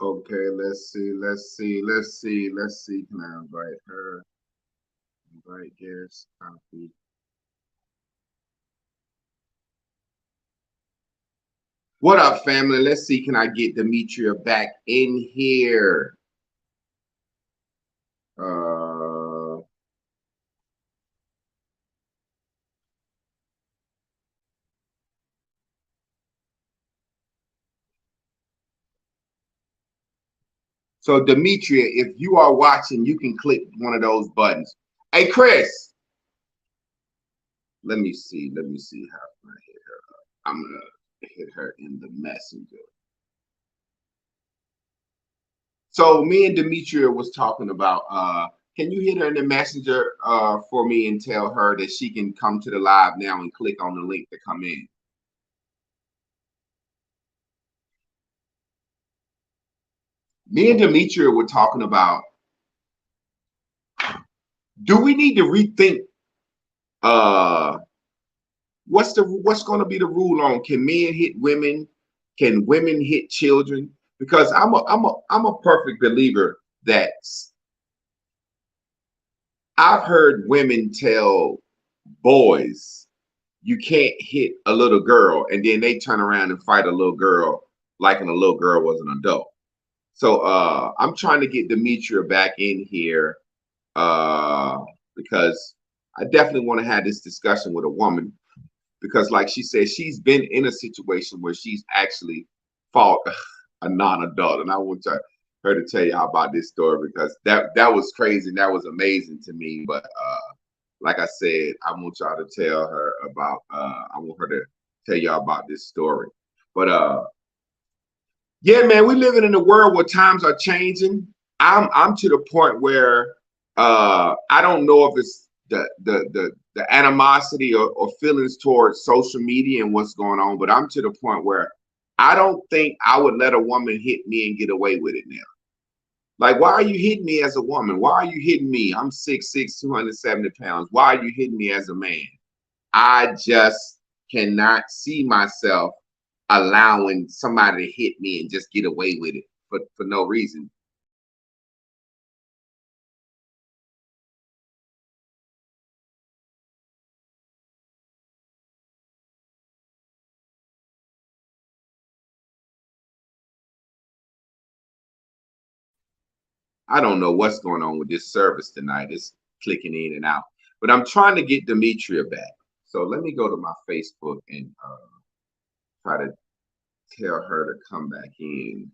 Okay, let's see. Can I invite her? Invite guest, copy. What up, family? Let's see. Can I get Demetria back in here? Uh, so Demetria, if you are watching, you can click one of those buttons. Hey, Chris, let me see. Let me see how can I hit her up. I'm gonna hit her in the messenger. So me and Demetria was talking about can you hit her in the messenger for me and tell her that she can come to the live now and click on the link to come in. Me and Demetria were talking about do we need to rethink uh what's going to be the rule on can men hit women, can women hit children? Because I'm a perfect believer that I've heard women tell boys you can't hit a little girl, and then they turn around and fight a little girl like when a little girl was an adult. So I'm trying to get Demetria back in here uh because I definitely want to have this discussion with a woman because like she said, she's been in a situation where she's actually fought a non-adult. And I want her to tell y'all about this story because that was crazy and that was amazing to me. But like I said, I want y'all to tell her about I want her to tell y'all about this story. But yeah, man, we living in a world where times are changing. I'm to the point where I don't know if it's the animosity or feelings towards social media and what's going on, but I'm to the point where I don't think I would let a woman hit me and get away with it now. Like, why are you hitting me as a woman? Why are you hitting me? I'm 6'6", 270 pounds. Why are you hitting me as a man? I just cannot see myself allowing somebody to hit me and just get away with it for no reason. I don't know what's going on with this service tonight. It's clicking in and out. But I'm trying to get Demetria back. So let me go to my Facebook and try to tell her to come back in.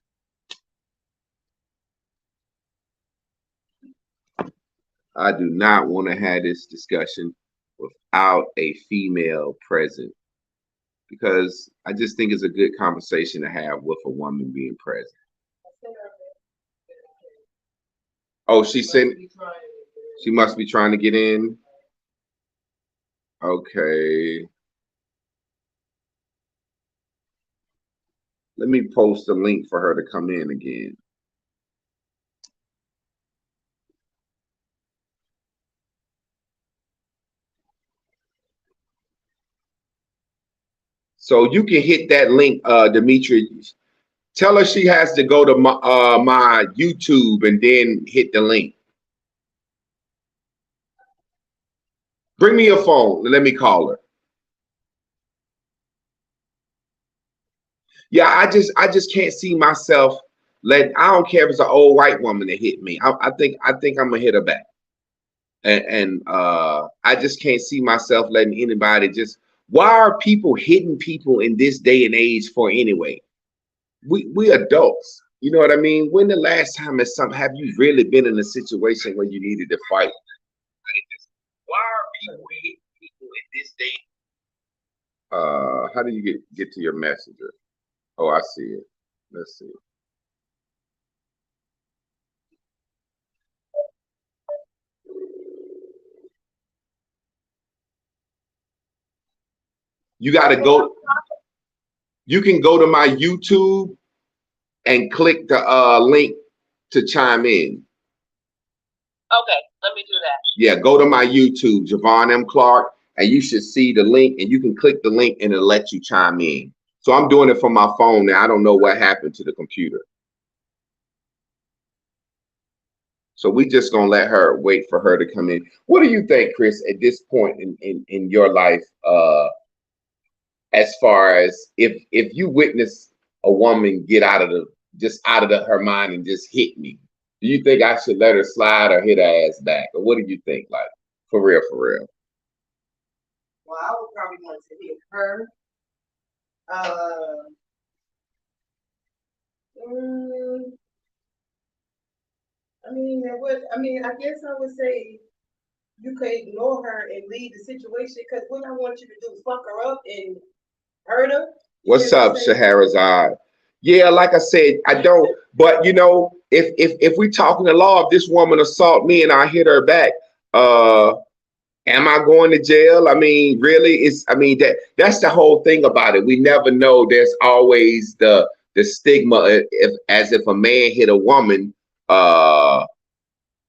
I do not want to have this discussion without a female present because I just think it's a good conversation to have with a woman being present. Oh, she sent. She must be trying to get in. Okay. Let me post a link for her to come in again. So you can hit that link, Demetri. Tell her she has to go to my YouTube and then hit the link. Bring me your phone. Let me call her. Yeah, I just can't see myself let. I don't care if it's an old white woman that hit me. I think I'm gonna hit her back. And I just can't see myself letting anybody just. Why are people hitting people in this day and age for anyway? We adults. You know what I mean? When the last time has some have you really been in a situation where you needed to fight? Why are people hitting people in this day? How do you get to your messenger? Oh, I see it. Let's see. You got to go. You can go to my YouTube and click the link to chime in. Okay, let me do that. Yeah, go to my YouTube, Javon M. Clark, and you should see the link, and you can click the link, and it'll let you chime in. So I'm doing it from my phone now. I don't know what happened to the computer. So we just gonna let her wait for her to come in. What do you think, Chris, at this point in your life, as far as if you witness a woman get out of her mind and just hit me, do you think I should let her slide or hit her ass back? Or what do you think? Like, for real, for real. Well, I would probably want to hit her. Mm, I guess I would say you could ignore her and leave the situation, because what I want you to do is fuck her up and hurt her. What's up, Shahrazad? Yeah, like I said, I don't. But you know, if we talking the law, if this woman assault me and I hit her back, am I going to jail? I mean, really, that's the whole thing about it. We never know. There's always the stigma if a man hit a woman,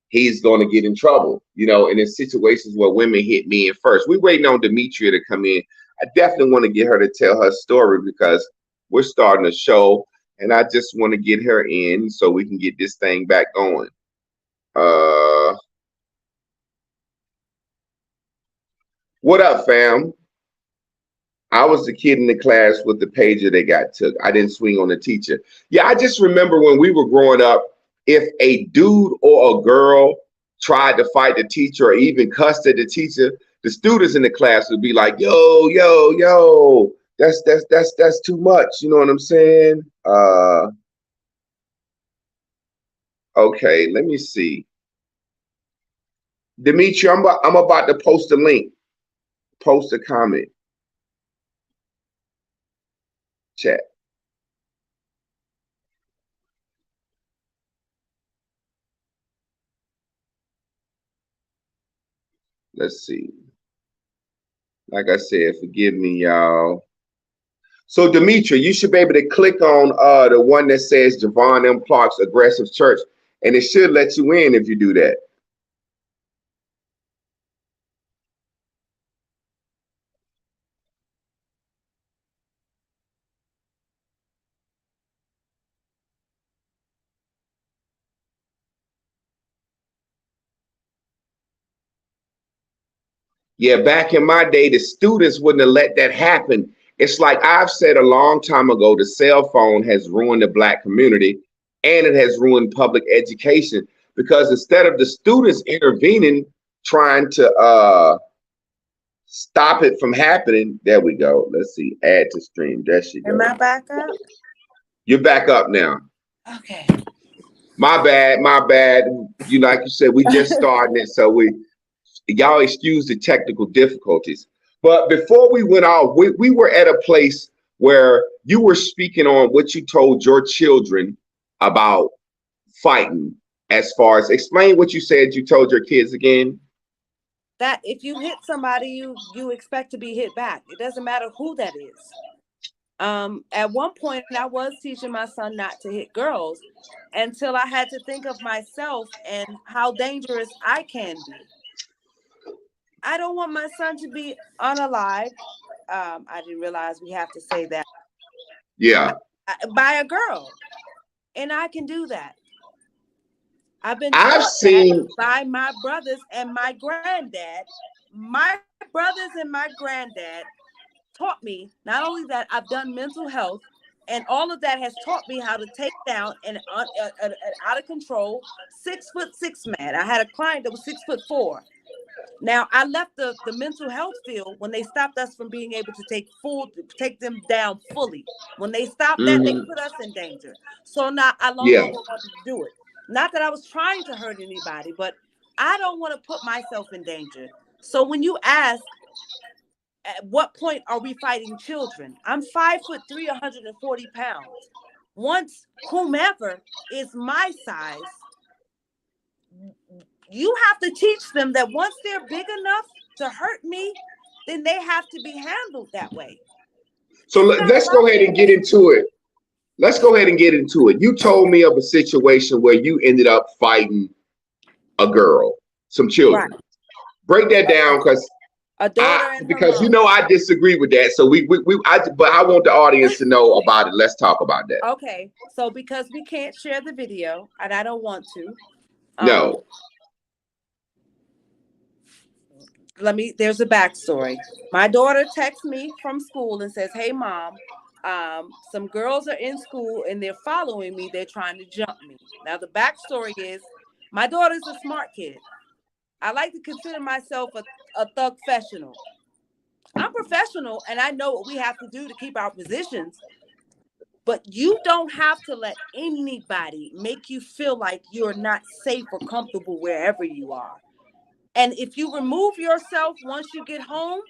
he's going to get in trouble. You know, and in situations where women hit men first, we waiting on Demetria to come in. I definitely want to get her to tell her story because we're starting a show, and I just want to get her in so we can get this thing back going. What up, fam? I was the kid in the class with the pager that got took. I didn't swing on the teacher. Yeah, I just remember when we were growing up, if a dude or a girl tried to fight the teacher or even cussed at the teacher, the students in the class would be like, yo, yo, yo, that's too much. You know what I'm saying? Okay, let me see. Dimitri, I'm about to post a link. Post a comment. Chat. Let's see. Like I said, forgive me, y'all. So, Demetria, you should be able to click on the one that says Javon M. Clark's Aggressive Church, and it should let you in if you do that. Yeah, back in my day, the students wouldn't have let that happen. It's like I've said a long time ago, the cell phone has ruined the Black community and it has ruined public education because instead of the students intervening, trying to stop it from happening, there we go. Let's see, add to stream. There she goes. Am I back up? You're back up now. Okay. My bad, my bad. You like you said, we just starting it, so y'all excuse the technical difficulties. But before we went off, we were at a place where you were speaking on what you told your children about fighting. As far as explain what you said you told your kids again. That if you hit somebody, you expect to be hit back. It doesn't matter who that is. At one point, I was teaching my son not to hit girls until I had to think of myself and how dangerous I can be. I don't want my son to be unalived. I didn't realize we have to say that. Yeah. By a girl. And I can do that. I've seen by my brothers and my granddad. My brothers and my granddad taught me not only that I've done mental health, and all of that has taught me how to take down an out of control 6'6" man. I had a client that was 6'4". Now I left the mental health field when they stopped us from being able to take them down fully. When they stopped that, they put us in danger. So now I no longer wanted to do it. Not that I was trying to hurt anybody, but I don't want to put myself in danger. So when you ask, at what point are we fighting children? I'm 5'3", 140 pounds. Once whomever is my size, you have to teach them that once they're big enough to hurt me, then they have to be handled that way. So let's go ahead and get into it. Let's go ahead and get into it. You told me of a situation where you ended up fighting a girl, some children. Right. Break that down, because a daughter because you know I disagree with that. So but I want the audience to know about it. Let's talk about that. Okay. So because we can't share the video, and I don't want to, No. There's a backstory. My daughter texts me from school and says, "Hey mom, some girls are in school and they're following me. They're trying to jump me." Now the backstory is my daughter's a smart kid. I like to consider myself a thug professional. I'm professional and I know what we have to do to keep our positions. But you don't have to let anybody make you feel like you're not safe or comfortable wherever you are. And if you remove yourself once you get home,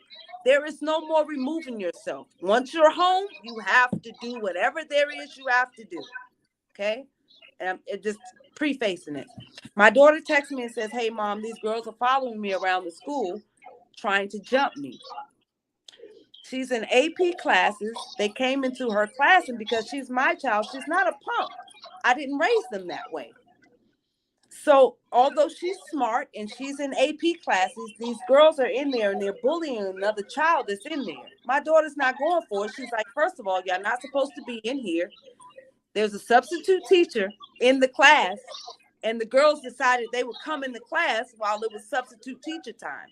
there is no more removing yourself. Once you're home, you have to do whatever there is you have to do. Okay? And it just prefacing it. My daughter texts me and says, "Hey mom, these girls are following me around the school trying to jump me." She's in AP classes. They came into her class, and because she's my child, she's not a punk. I didn't raise them that way. So although she's smart and she's in AP classes, these girls are in there and they're bullying another child that's in there. My daughter's not going for it. She's like, "First of all, y'all not supposed to be in here. There's a substitute teacher in the class, and the girls decided they would come in the class while it was substitute teacher time."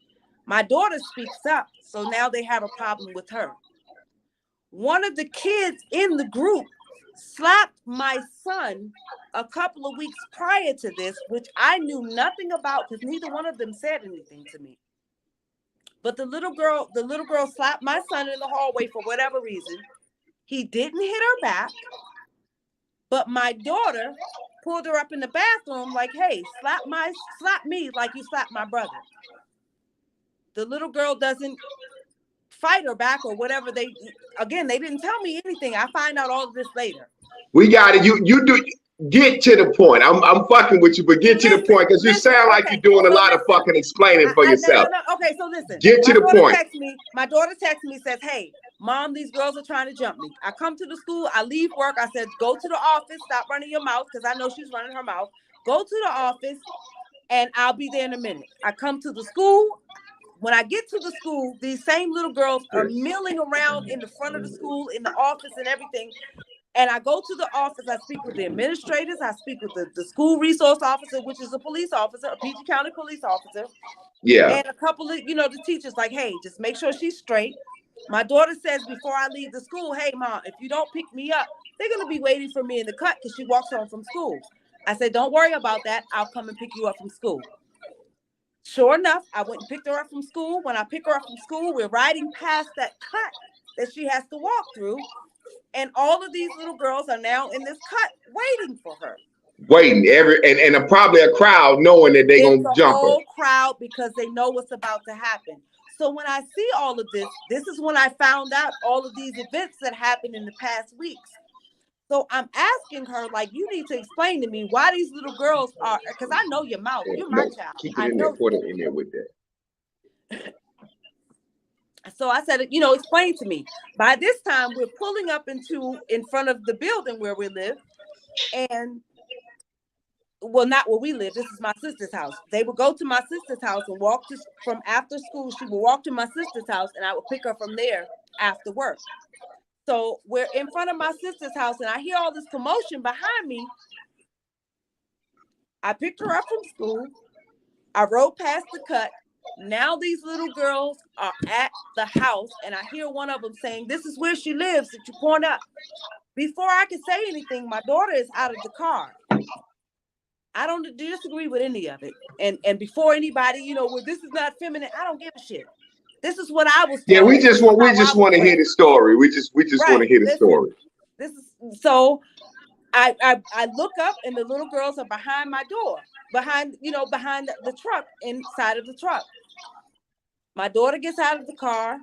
My daughter speaks up, so now they have a problem with her. One of the kids in the group slapped my son a couple of weeks prior to this, which I knew nothing about because neither one of them said anything to me. But the little girl slapped my son in the hallway for whatever reason. He didn't hit her back, but my daughter pulled her up in the bathroom like, "Hey, slap me like you slapped my brother." The little girl doesn't fight her back or whatever. They didn't tell me anything. I find out all of this later. We got it. You do get to the point. I'm fucking with you, but get to the point because you sound like you're doing a lot of fucking explaining for yourself. No. Okay, so listen. Get to the point. My daughter texts me, says, "Hey, mom, these girls are trying to jump me." I come to the school. I leave work. I said, "Go to the office. Stop running your mouth," because I know she's running her mouth. "Go to the office, and I'll be there in a minute." I come to the school. When I get to the school, these same little girls are milling around in the front of the school, in the office and everything. And I go to the office. I speak with the administrators. I speak with the school resource officer, which is a police officer, a PG County police officer. Yeah. And a couple of, the teachers like, "Hey, just make sure she's straight." My daughter says before I leave the school, "Hey, mom, if you don't pick me up, they're going to be waiting for me in the cut because she walks home from school." I said, "Don't worry about that. I'll come and pick you up from school." Sure enough, I went and picked her up from school. When I pick her up from school, we're riding past that cut that she has to walk through. And all of these little girls are now in this cut waiting for her. Waiting and probably a crowd knowing that they're going to jump her. The whole crowd because they know what's about to happen. So when I see all of this is when I found out all of these events that happened in the past weeks. So I'm asking her, like, you need to explain to me why these little girls are, because I know your mouth. You're my child. Keep it in there. Put it in there with that. So I said, explain to me. By this time, we're pulling up in front of the building where we live. And, well, not where we live. This is my sister's house. They would go to my sister's house and from after school. She would walk to my sister's house and I would pick her from there after work. So we're in front of my sister's house and I hear all this commotion behind me. I picked her up from school. I rode past the cut. Now these little girls are at the house and I hear one of them saying, "This is where she lives that you point up." Before I could say anything, my daughter is out of the car. I don't disagree with any of it. And before anybody, well, this is not feminine. I don't give a shit. This is what I was. Yeah, we just want to hear the story. We just want to hear the story. This is so. I look up and the little girls are behind my door, behind the truck, inside of the truck. My daughter gets out of the car.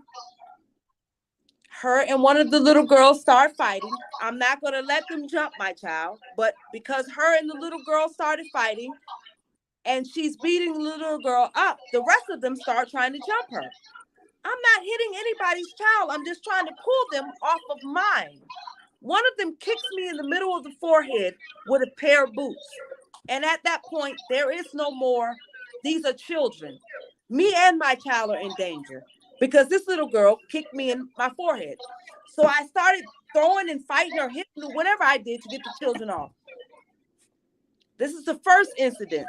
Her and one of the little girls start fighting. I'm not going to let them jump my child, but because her and the little girl started fighting and she's beating the little girl up, the rest of them start trying to jump her. I'm not hitting anybody's child. I'm just trying to pull them off of mine. One of them kicks me in the middle of the forehead with a pair of boots. And at that point, there is no more. These are children. Me and my child are in danger because this little girl kicked me in my forehead. So I started throwing and fighting or hitting whatever I did to get the children off. This is the first incident.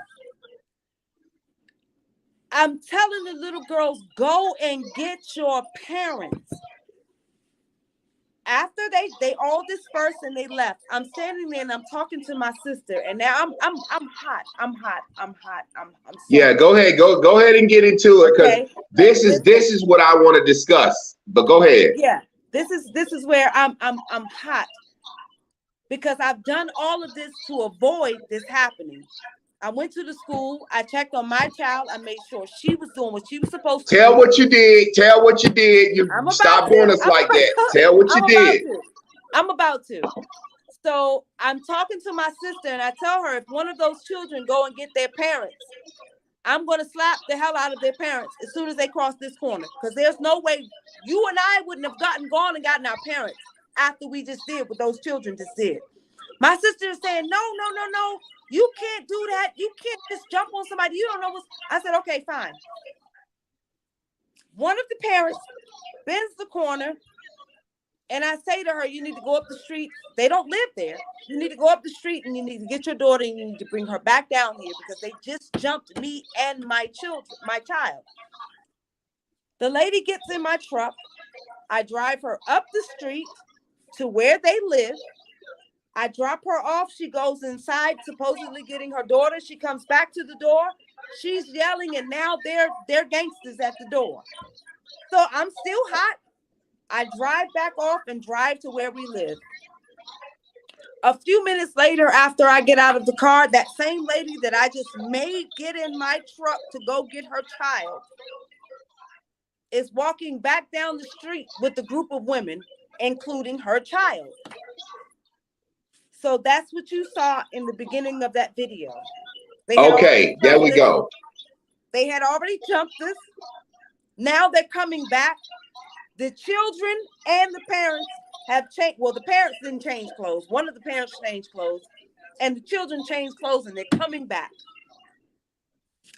I'm telling the little girls, go and get your parents. After they all dispersed and they left, I'm standing there and I'm talking to my sister, and now I'm hot. I'm so Yeah, hot. go ahead. Go ahead and get into it, because Okay. this is what I want to discuss. But go ahead. Yeah, this is where I'm hot, because I've done all of this to avoid this happening. I went to the school, I checked on my child, I made sure she was doing what she was supposed to Tell do. what you did. Tell what you did. You I'm about stop to. doing us like that. Tell what you did. I'm about to. So I'm talking to my sister and I tell her, if one of those children go and get their parents, I'm going to slap the hell out of their parents as soon as they cross this corner. Because there's no way you and I wouldn't have gotten our parents after we just did what those children just did. My sister is saying, no. You can't do that. You can't just jump on somebody. You don't know what's. I said, okay, fine. One of the parents bends the corner, and I say to her, you need to go up the street. They don't live there. You need to go up the street and you need to get your daughter and you need to bring her back down here because they just jumped me and my child. The lady gets in my truck. I drive her up the street to where they live. I drop her off. She goes inside, supposedly getting her daughter. She comes back to the door. She's yelling, and now they're gangsters at the door. So I'm still hot. I drive back off and drive to where we live. A few minutes later, after I get out of the car, that same lady that I just made get in my truck to go get her child is walking back down the street with a group of women, including her child. So that's what you saw in the beginning of that video. Okay, there we go. They had already jumped us. Now they're coming back. The children and the parents have changed. Well, the parents didn't change clothes. One of the parents changed clothes, and the children changed clothes, and they're coming back.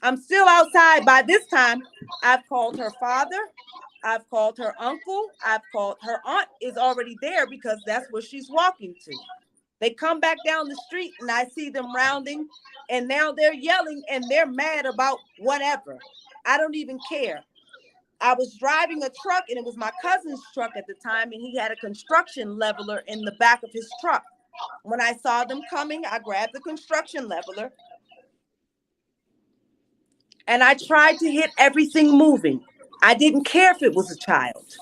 I'm still outside. By this time, I've called her father. I've called her uncle. I've called her aunt is already there because that's where she's walking to. They come back down the street and I see them rounding, and now they're yelling and they're mad about whatever. I don't even care. I was driving a truck, and it was my cousin's truck at the time, and he had a construction leveler in the back of his truck. When I saw them coming, I grabbed the construction leveler and I tried to hit everything moving. I didn't care if it was a child.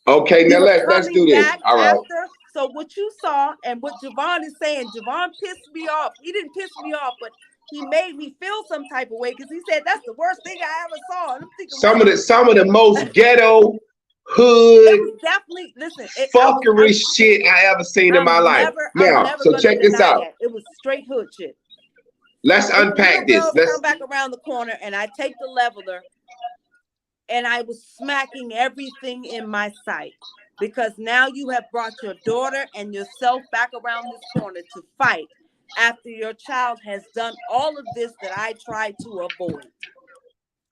Okay, now let's do this. All right. So what you saw and what Javon is saying, Javon pissed me off. He didn't piss me off, but he made me feel some type of way because he said that's the worst thing I ever saw. And I'm thinking, some of the most ghetto hood, it was definitely fuckery shit I ever seen in my life. Now, so check this out. It was straight hood shit. Let's unpack this. Let's come back around the corner, and I take the leveler, and I was smacking everything in my sight. Because now you have brought your daughter and yourself back around this corner to fight after your child has done all of this that I tried to avoid.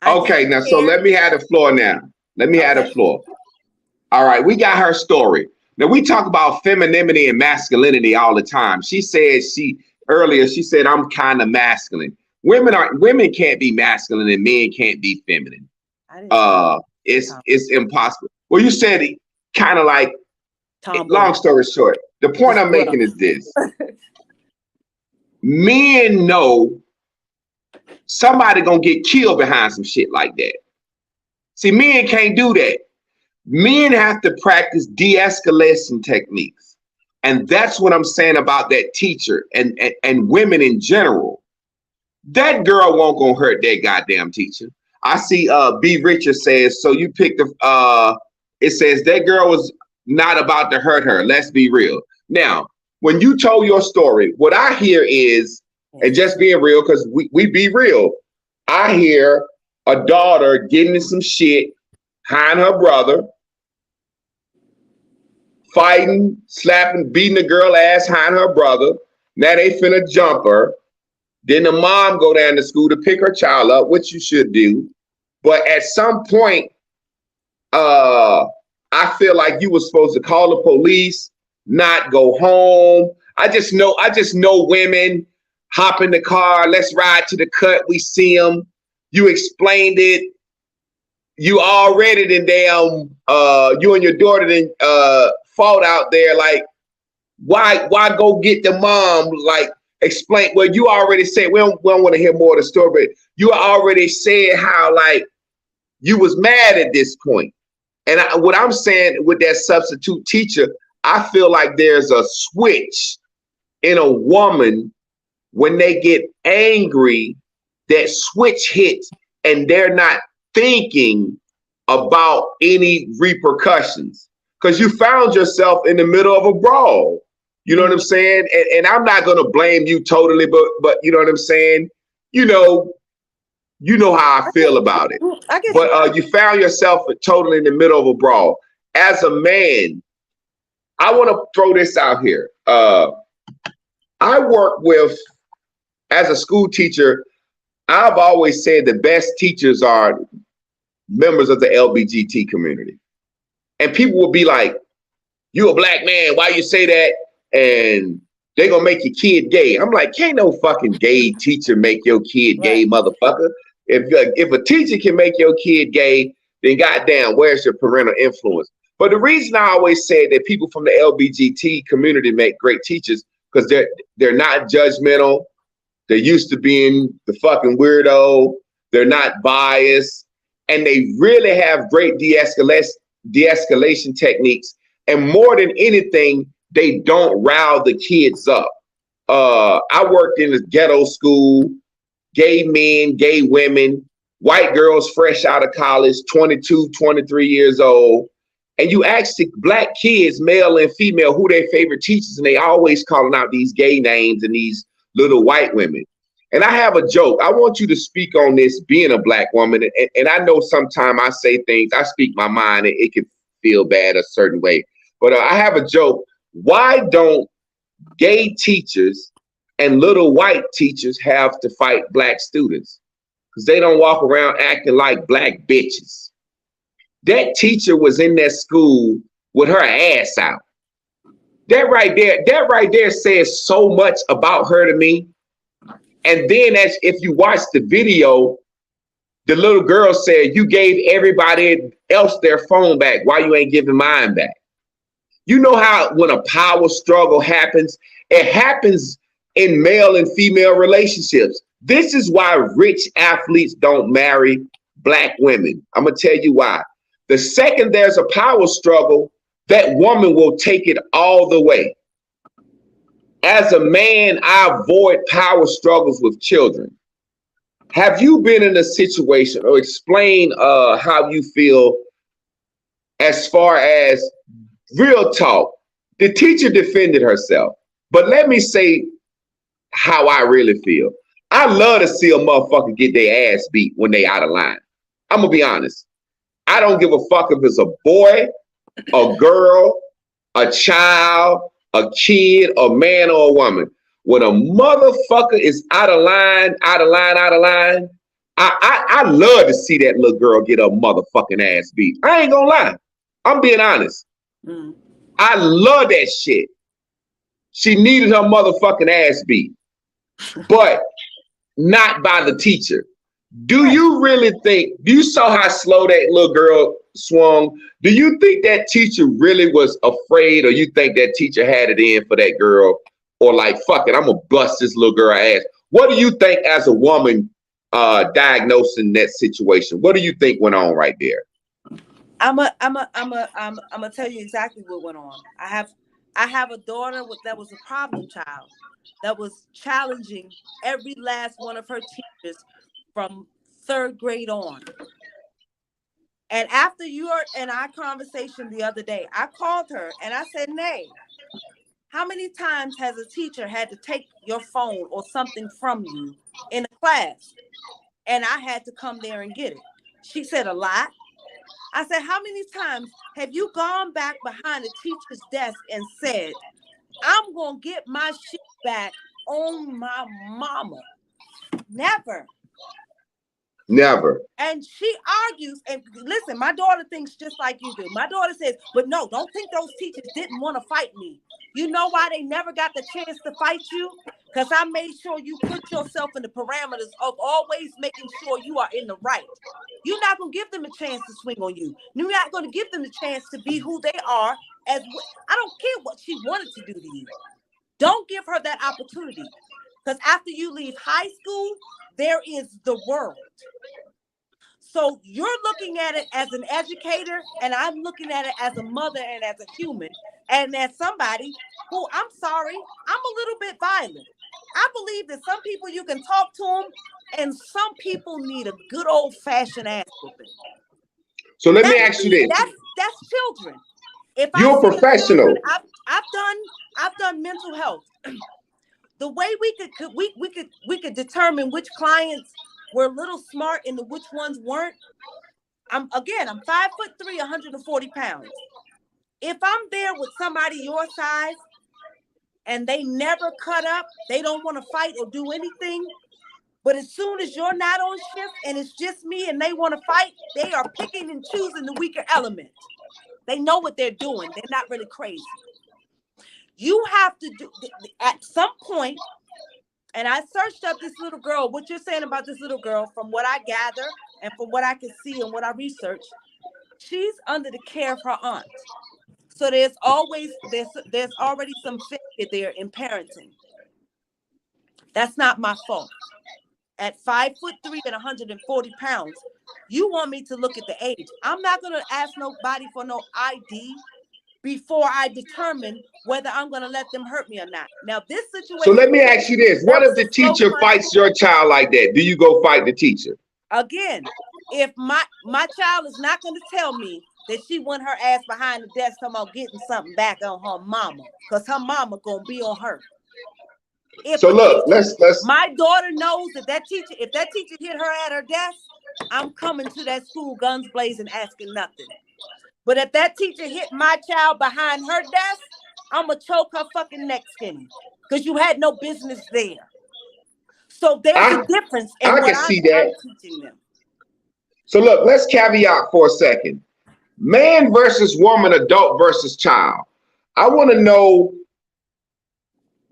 Okay, now, so let me have the floor now. Let me have the floor. All right, we got her story. Now, we talk about femininity and masculinity all the time. She said earlier, I'm kind of masculine. Women can't be masculine and men can't be feminine. It's impossible. Well, you said it. Kind of like, long story short, the point I'm making is this. Men know somebody gonna get killed behind some shit like that. See, men can't do that. Men have to practice de-escalation techniques. And that's what I'm saying about that teacher and women in general. That girl won't gonna hurt that goddamn teacher. I see B. Richard says, so you picked it says that girl was not about to hurt her. Let's be real. Now, when you told your story, what I hear is, and just being real, because we be real, I hear a daughter getting in some shit, behind her brother, fighting, slapping, beating the girl ass behind her brother. Now they finna jump her. Then the mom go down to school to pick her child up, which you should do. But at some point, I feel like you were supposed to call the police, not go home. I just know women hop in the car. Let's ride to the cut. We see them. You explained it. You already then damn you and your daughter then fought out there. Like, why go get the mom? Like, explain. Well, you already said we don't want to hear more of the story, but you already said how like you was mad at this point. And what I'm saying with that substitute teacher, I feel like there's a switch in a woman when they get angry. That switch hits, and they're not thinking about any repercussions because you found yourself in the middle of a brawl. You know what I'm saying? And I'm not gonna blame you totally, but you know what I'm saying? You know how I feel about it. But you found yourself totally in the middle of a brawl. As a man, I want to throw this out here. I work with, as a school teacher, I've always said the best teachers are members of the LGBT community. And people will be like, you a black man, why you say that? And they're gonna make your kid gay. I'm like, can't no fucking gay teacher make your kid gay, motherfucker. If a teacher can make your kid gay, then goddamn, where's your parental influence? But the reason I always say that people from the LGBT community make great teachers, because they're not judgmental. They're used to being the fucking weirdo. They're not biased. And they really have great de-escalation techniques. And more than anything, they don't rile the kids up. I worked in a ghetto school, gay men, gay women, white girls fresh out of college, 22, 23 years old. And you ask the black kids, male and female, who their favorite teachers, and they always calling out these gay names and these little white women. And I have a joke. I want you to speak on this, being a black woman. And I know sometimes I say things, I speak my mind, and it can feel bad a certain way. But I have a joke. Why don't gay teachers and little white teachers have to fight black students? Because they don't walk around acting like black bitches. That teacher was in that school with her ass out. That right there says so much about her to me. And then if you watch the video, the little girl said, you gave everybody else their phone back. Why you ain't giving mine back? You know how when a power struggle happens, it happens in male and female relationships. This is why rich athletes don't marry black women. I'm going to tell you why. The second there's a power struggle, that woman will take it all the way. As a man, I avoid power struggles with children. Have you been in a situation, or explain how you feel as far as real talk? The teacher defended herself, but let me say how I really feel. I love to see a motherfucker get their ass beat when they out of line. I'm gonna be honest. I don't give a fuck if it's a boy, a girl, a child, a kid, a man, or a woman. When a motherfucker is out of line, I love to see that little girl get her motherfucking ass beat. I ain't gonna lie. I'm being honest. I love that shit. She needed her motherfucking ass beat, but not by the teacher. Do you really think, you saw how slow that little girl swung? Do you think that teacher really was afraid, or you think that teacher had it in for that girl? Or like, fuck it, I'm gonna bust this little girl ass. What do you think as a woman diagnosing that situation? What do you think went on right there? I'm gonna tell you exactly what went on. I have a daughter that was a problem child, that was challenging every last one of her teachers from 3rd grade on. And after your and our conversation the other day, I called her and I said, Nay, how many times has a teacher had to take your phone or something from you in a class? And I had to come there and get it. She said, a lot. I said, how many times have you gone back behind the teacher's desk and said, I'm going to get my shit back on my mama? Never. Never. And she argues, and listen, my daughter thinks just like you do. My daughter says, but no, don't think those teachers didn't want to fight me. You know why they never got the chance to fight you? Because I made sure you put yourself in the parameters of always making sure you are in the right. You're not going to give them a chance to swing on you. You're not going to give them a chance to be who they are. I don't care what she wanted to do to you. Don't give her that opportunity. Because after you leave high school, there is the world. So you're looking at it as an educator, and I'm looking at it as a mother and as a human, and as somebody who, I'm sorry, I'm a little bit violent. I believe that some people you can talk to them, and some people need a good old-fashioned ass whooping. So let me ask you this. That's children. If You're a professional. Children, I've done mental health. The way we could determine which clients were a little smart and which ones weren't. I'm 5'3", 140 pounds. If I'm there with somebody your size and they never cut up, they don't want to fight or do anything, but as soon as you're not on shift and it's just me and they want to fight, they are picking and choosing the weaker element. They know what they're doing. They're not really crazy. You have to do at some point, and I searched up this little girl, what you're saying about this little girl, from what I gather and from what I can see and what I researched, she's under the care of her aunt. So there's already some failure there in parenting. That's not my fault. At 5'3" and 140 pounds, you want me to look at the age. I'm not going to ask nobody for no ID before I determine whether I'm going to let them hurt me or not. Now, this situation. So let me ask you this. What if the teacher fights your child like that? Do you go fight the teacher? Again, if my child is not going to tell me that she went her ass behind the desk talking about getting something back on her mama, because her mama going to be on her. If so look, let's. My daughter knows if that teacher hit her at her desk, I'm coming to that school guns blazing, asking nothing. But if that teacher hit my child behind her desk, I'm going to choke her fucking neck skinny because you had no business there. So there's a difference in what I'm teaching them. So look, let's caveat for a second. Man versus woman, adult versus child. I want to know,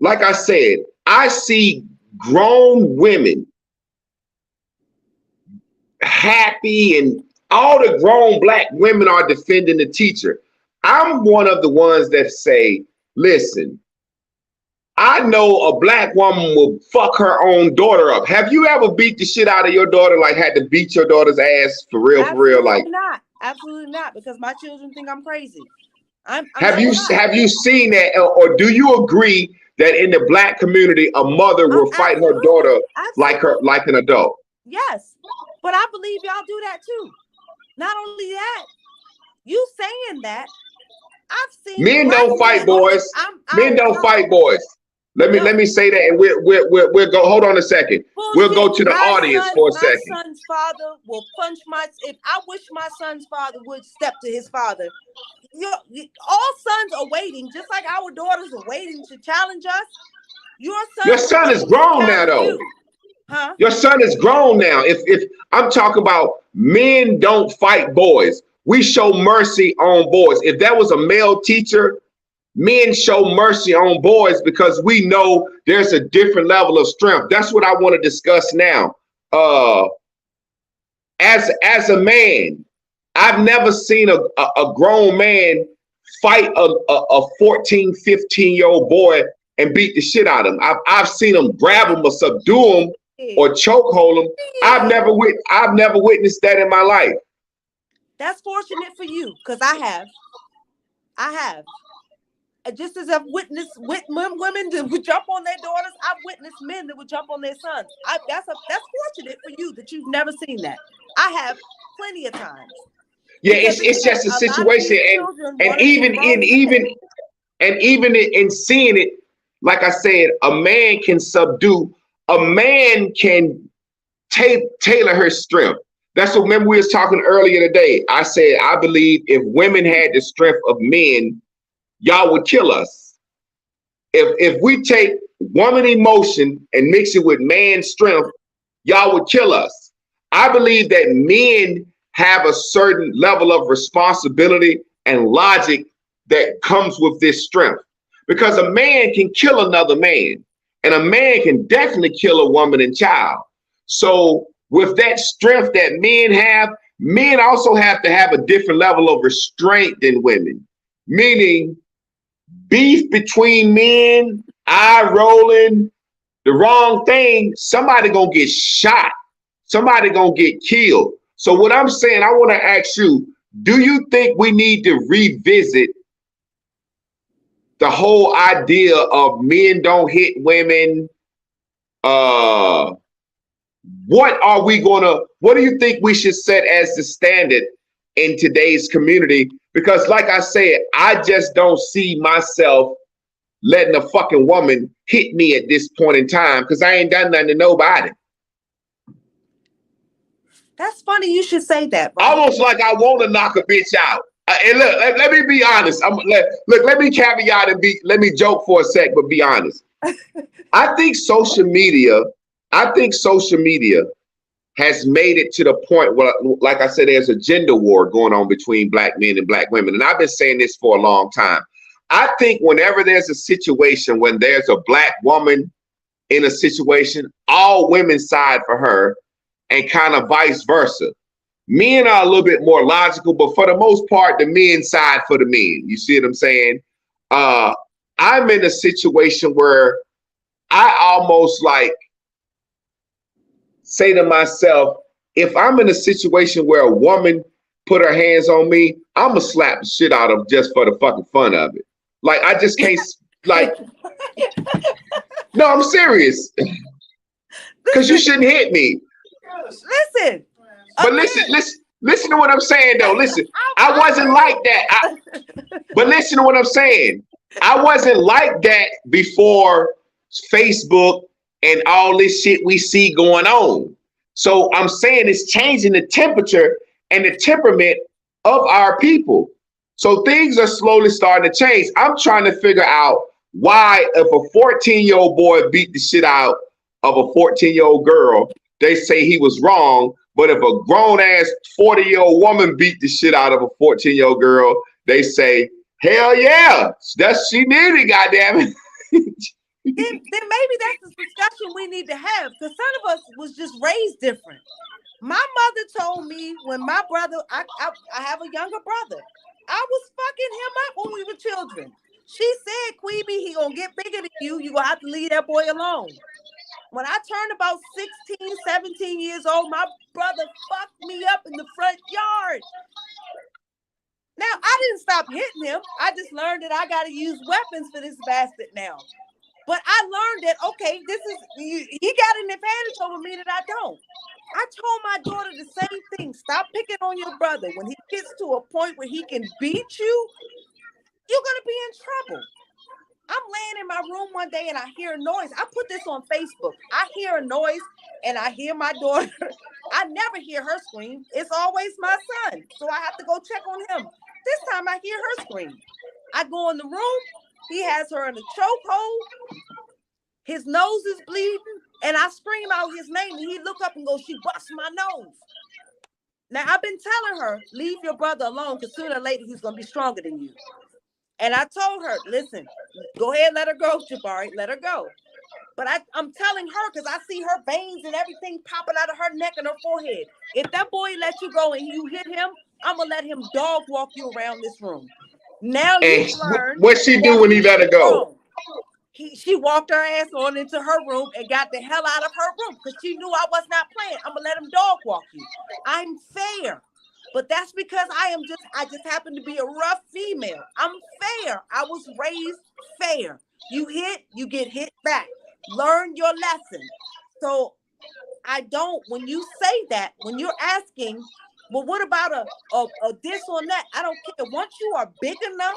like I said, I see grown women happy and all the grown black women are defending the teacher. I'm one of the ones that say, listen, I know a black woman will fuck her own daughter up. Have you ever beat the shit out of your daughter, like had to beat your daughter's ass for real, Like, absolutely not, because my children think I'm crazy. Have you seen that, or do you agree that in the black community, a mother will fight her daughter like an adult? Yes, but I believe y'all do that too. Not only that, you saying that, I've seen men don't fight boys. Men don't fight boys. Let me say that, and we'll go. Hold on a second. We'll go to the audience for a second. My son's father will punch if I wish my son's father would step to his father. All sons are waiting, just like our daughters are waiting to challenge us. Your son is grown now, though. Huh? Your son is grown now. If I'm talking about men don't fight boys, we show mercy on boys. If that was a male teacher, men show mercy on boys because we know there's a different level of strength. That's what I want to discuss now. As a man, I've never seen a grown man fight a 14, 15-year-old boy and beat the shit out of him. I've seen him grab him or subdue him or chokehold him. I've never witnessed that in my life. That's fortunate for you, because I have. Just as I've witnessed women that would jump on their daughters, I've witnessed men that would jump on their sons. That's fortunate for you that you've never seen that. I have plenty of times. Yeah, it's just a situation, and even in seeing it, like I said, a man can subdue. A man can tailor her strength. That's what, remember we was talking earlier today. I said, I believe if women had the strength of men, y'all would kill us. If we take woman emotion and mix it with man's strength, y'all would kill us. I believe that men have a certain level of responsibility and logic that comes with this strength. Because a man can kill another man, and a man can definitely kill a woman and child. So with that strength that men also have to have a different level of restraint than women. Meaning beef between men, eye rolling, the wrong thing, somebody gonna get shot. Somebody gonna get killed. So what I'm saying, I want to ask you, do you think we need to revisit the whole idea of men don't hit women? What do you think we should set as the standard in today's community? Because like I said, I just don't see myself letting a fucking woman hit me at this point in time because I ain't done nothing to nobody. That's funny you should say that, bro. Almost like I want to knock a bitch out. And look, let me be honest. Let me caveat and let me joke for a sec, but be honest. I think social media has made it to the point where, like I said, there's a gender war going on between black men and black women. And I've been saying this for a long time. I think whenever there's a situation when there's a black woman in a situation, all women side for her and kind of vice versa. Men are a little bit more logical, but for the most part, the men side for the men. You see what I'm saying? I'm in a situation where I almost like say to myself, if I'm in a situation where a woman put her hands on me, I'm gonna slap the shit out of just for the fucking fun of it. Like, I just can't, like, no, I'm serious. Because you shouldn't hit me. Listen. But listen to what I'm saying, though. Listen, I wasn't like that. But listen to what I'm saying. I wasn't like that before Facebook and all this shit we see going on. So I'm saying it's changing the temperature and the temperament of our people. So things are slowly starting to change. I'm trying to figure out why if a 14-year-old boy beat the shit out of a 14-year-old girl, they say he was wrong. But if a grown-ass 40-year-old woman beat the shit out of a 14-year-old girl, they say, hell yeah, she needed, goddammit. Then maybe that's the discussion we need to have, because some of us was just raised different. My mother told me when my brother, I have a younger brother, I was fucking him up when we were children. She said, Queeby, he gonna get bigger than you. You gonna have to leave that boy alone. When I turned about 16, 17 years old, my brother fucked me up in the front yard. Now, I didn't stop hitting him. I just learned that I got to use weapons for this bastard now. But I learned that, okay, he got an advantage over me that I don't. I told my daughter the same thing. Stop picking on your brother. When he gets to a point where he can beat you, you're going to be in trouble. I'm laying in my room one day and I hear a noise. I put this on Facebook. I hear a noise and I hear my daughter. I never hear her scream. It's always my son. So I have to go check on him. This time I hear her scream. I go in the room. He has her in a chokehold. His nose is bleeding. And I scream out his name. And he look up and goes, she busts my nose. Now, I've been telling her, leave your brother alone because sooner or later he's going to be stronger than you. And I told her, listen, go ahead, let her go, Jabari, let her go. But I'm telling her because I see her veins and everything popping out of her neck and her forehead. If that boy lets you go and you hit him, I'm going to let him dog walk you around this room. Now you learn. What'd she do when he let her go? She walked her ass on into her room and got the hell out of her room because she knew I was not playing. I'm going to let him dog walk you. I'm fair. But that's because I just happen to be a rough female. I'm fair. I was raised fair. You hit, you get hit back. Learn your lesson. So when you say that, when you're asking, well, what about a this or that? I don't care. Once you are big enough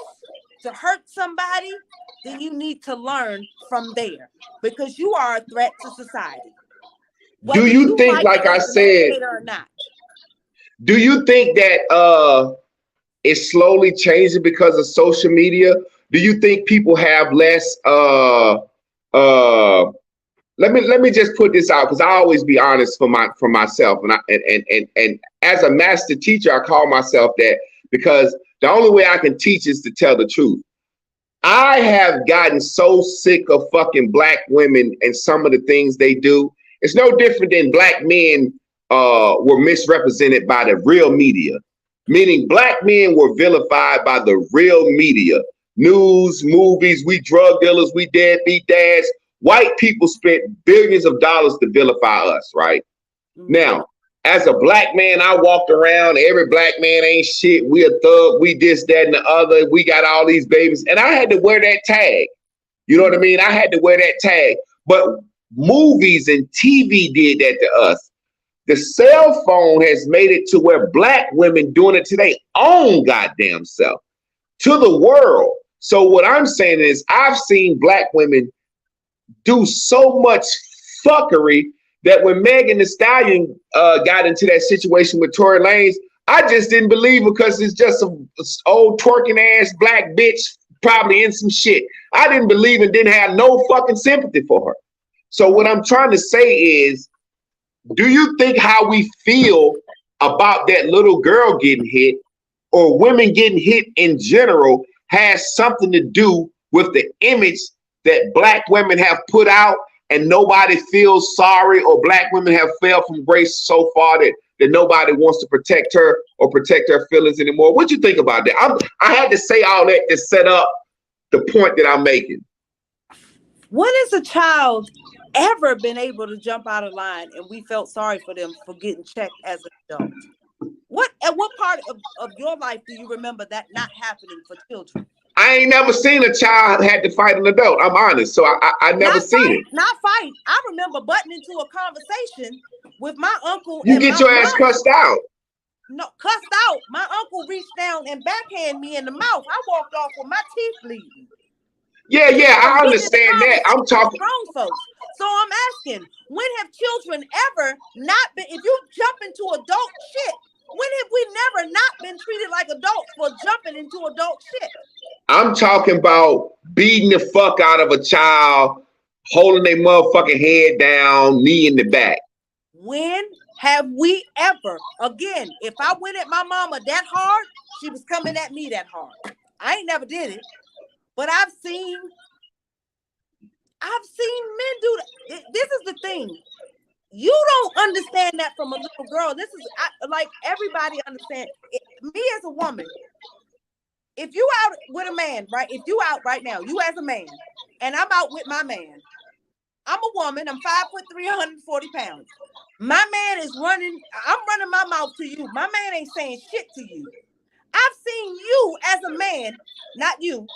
to hurt somebody, then you need to learn from there because you are a threat to society. Do you think, like I said, or not? Do you think that it's slowly changing because of social media? Do you think people have less let me just put this out because I always be honest for myself, and as a master teacher, I call myself that because the only way I can teach is to tell the truth. I have gotten so sick of fucking black women and some of the things they do. It's no different than black men were misrepresented by the real media, meaning black men were vilified by the real media, news, movies. We drug dealers, we deadbeat dads. White people spent billions of dollars to vilify us, right? Now, as a black man, I walked around, every black man ain't shit. We a thug, we this, that, and the other. We got all these babies. And I had to wear that tag. You know what I mean? I had to wear that tag. But movies and TV did that to us. The cell phone has made it to where black women doing it to their own goddamn self, to the world. So what I'm saying is I've seen black women do so much fuckery that when Megan Thee Stallion got into that situation with Tory Lanez, I just didn't believe because it's just some old twerking ass black bitch probably in some shit. I didn't believe and didn't have no fucking sympathy for her. So what I'm trying to say is, do you think how we feel about that little girl getting hit or women getting hit in general has something to do with the image that black women have put out and nobody feels sorry, or black women have fell from grace so far that nobody wants to protect her or protect her feelings anymore? What do you think about that? I had to say all that to set up the point that I'm making. When has a child ever been able to jump out of line and we felt sorry for them for getting checked as an adult? At what part of your life do you remember that not happening for children? I ain't never seen a child had to fight an adult. I'm honest. So I never seen it. Not fight. I remember butting into a conversation with my uncle. You get your ass cussed out. No, cussed out. My uncle reached down and backhanded me in the mouth. I walked off with my teeth bleeding. Yeah, I understand that. I'm talking grown folks. So I'm asking, when have children ever not been, if you jump into adult shit, when have we never not been treated like adults for jumping into adult shit? I'm talking about beating the fuck out of a child, holding their motherfucking head down, knee in the back. When have we ever, again, if I went at my mama that hard, she was coming at me that hard. I ain't never did it, but I've seen men do that. This is the thing. You don't understand that from a little girl. This is like everybody understand. Me as a woman, if you out with a man, right? If you out right now, you as a man, and I'm out with my man. I'm a woman. I'm 5'3", 140 pounds. My man is running. I'm running my mouth to you. My man ain't saying shit to you. I've seen you as a man, not you,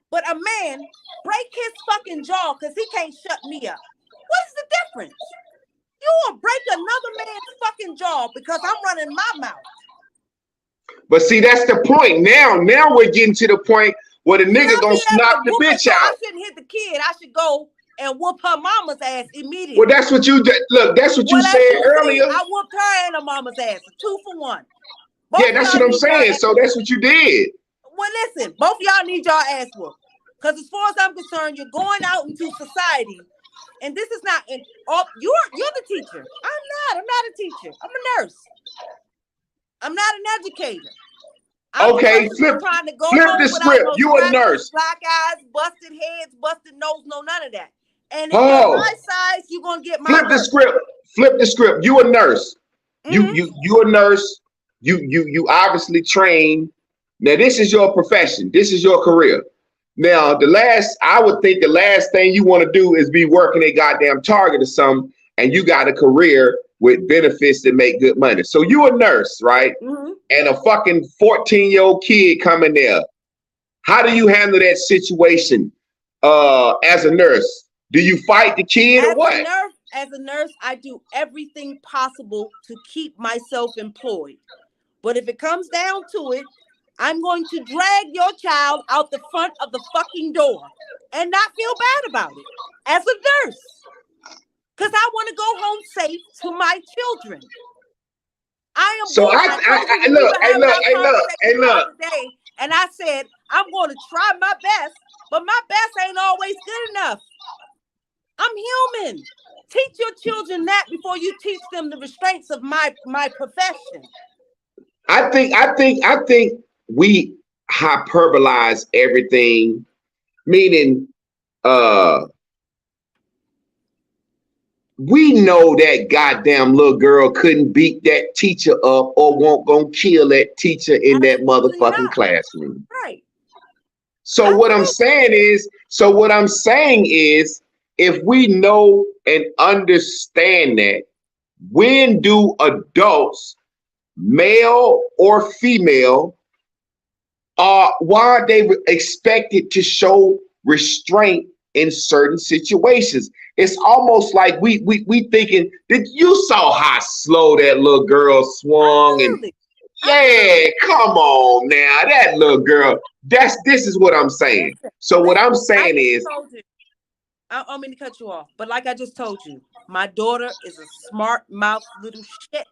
but a man break his fucking jaw because he can't shut me up. What is the difference? You will break another man's fucking jaw because I'm running my mouth. But see, that's the point. Now we're getting to the point where the nigga gonna knock the bitch out. I shouldn't hit the kid. I should go and whoop her mama's ass immediately. Well, that's what you did. Look, that's what you said earlier. I whooped her and her mama's ass. 2 for 1. Yeah, that's what I'm saying. So that's what you did. Well, listen, both of y'all need y'all ass whooped. Because as far as I'm concerned, you're going out into society. And this is not, you're the teacher. I'm not a teacher. I'm a nurse. I'm not an educator. Okay, flip the script. You a nurse. Black eyes, busted heads, busted nose, no none of that. And if you're my size, you're going to get my Flip the script. You a nurse. Mm-hmm. You a nurse. You obviously trained. Now, this is your profession. This is your career. Now, I would think the last thing you want to do is be working a goddamn Target or something, and you got a career with benefits that make good money. So you a nurse, right? Mm-hmm. And a fucking 14-year-old kid coming there. How do you handle that situation as a nurse? Do you fight the kid or what? As a nurse, I do everything possible to keep myself employed. But if it comes down to it, I'm going to drag your child out the front of the fucking door and not feel bad about it as a nurse. Because I want to go home safe to my children. I am. So hey, look. And I said, I'm going to try my best, but my best ain't always good enough. I'm human. Teach your children that before you teach them the restraints of my profession. I think we hyperbolize everything, meaning uh we know that goddamn little girl couldn't beat that teacher up or won't gonna kill that teacher in that Absolutely motherfucking not. classroom. Right. So what I'm saying is, if we know and understand that, when do adults, male or female, why are they expected to show restraint in certain situations? It's almost like we thinking that you saw how slow that little girl swung, and Absolutely. yeah, come on now, that little girl. This is what I'm saying. Listen, So what I'm I saying just is, told you. I don't mean to cut you off, but like I just told you, my daughter is a smart mouth little shit.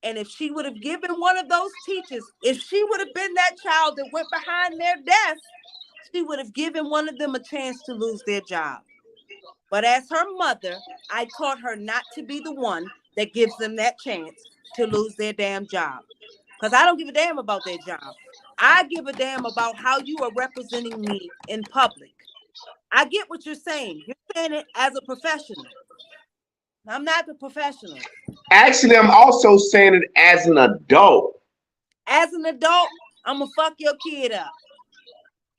And if she would have given one of those teachers, if she would have been that child that went behind their desk, she would have given one of them a chance to lose their job. But as her mother, I taught her not to be the one that gives them that chance to lose their damn job. Because I don't give a damn about their job. I give a damn about how you are representing me in public. I get what you're saying. You're saying it as a professional. I'm not the professional. actually, I'm also saying it as an adult. As an adult, I'm going to fuck your kid up.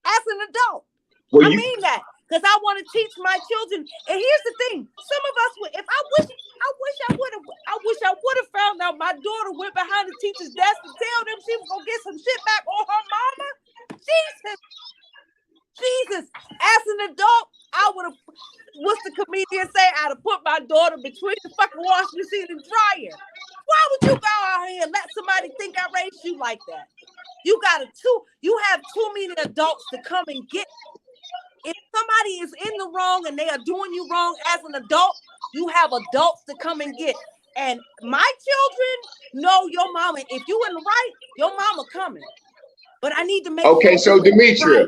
As an adult. Well, I you mean that. Because I want to teach my children. And here's the thing. Some of us would, if I wish I would have found out my daughter went behind the teacher's desk to tell them she was going to get some shit back on her mama. Jesus. As an adult, I would have, what's the comedian say? I'd have put my daughter between the fucking washing machine and dryer. Why would you go out here and let somebody think I raised you like that? You have too many adults to come and get. If somebody is in the wrong and they are doing you wrong as an adult, you have adults to come and get. And my children know your mama. If you in the right, your mama coming. But I need to make okay? sure So you're Demetria,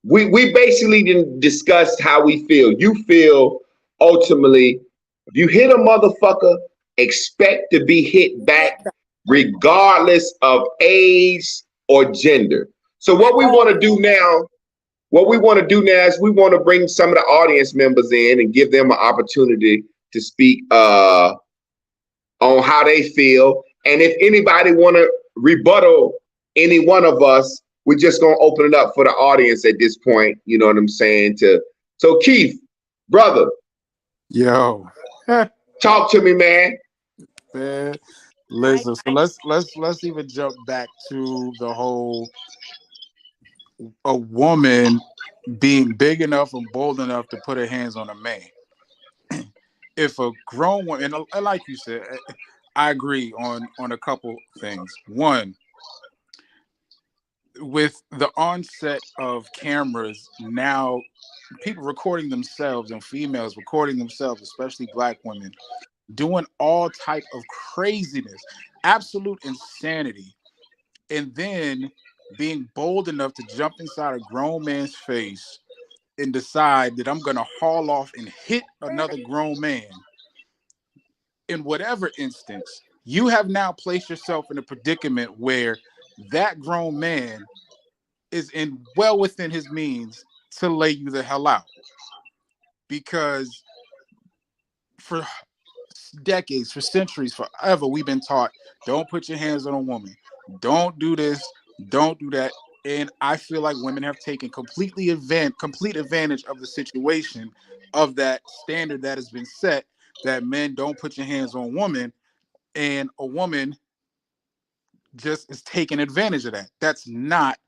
right. we basically didn't discuss how we feel. You feel ultimately, if you hit a motherfucker, expect to be hit back, regardless of age or gender. So what we want to do now, is we want to bring some of the audience members in and give them an opportunity to speak on how they feel. And if anybody want to rebuttal any one of us, we're just gonna open it up for the audience at this point. You know what I'm saying? So Keith, brother, Yo, talk to me, man. man. Listen, so let's even jump back to the whole a woman being big enough and bold enough to put her hands on a man. If a grown woman, and like you said, I agree on a couple things. One, with the onset of cameras now, people recording themselves and females recording themselves, especially black women, doing all type of craziness, absolute insanity, and then being bold enough to jump inside a grown man's face and decide that I'm going to haul off and hit another grown man. In whatever instance, you have now placed yourself in a predicament where that grown man is well within his means to lay you the hell out. Because for decades, for centuries, forever, we've been taught, don't put your hands on a woman. Don't do this. Don't do that. And I feel like women have taken complete advantage of the situation, of that standard that has been set, that men don't put your hands on women, and a woman just is taking advantage of that. That's not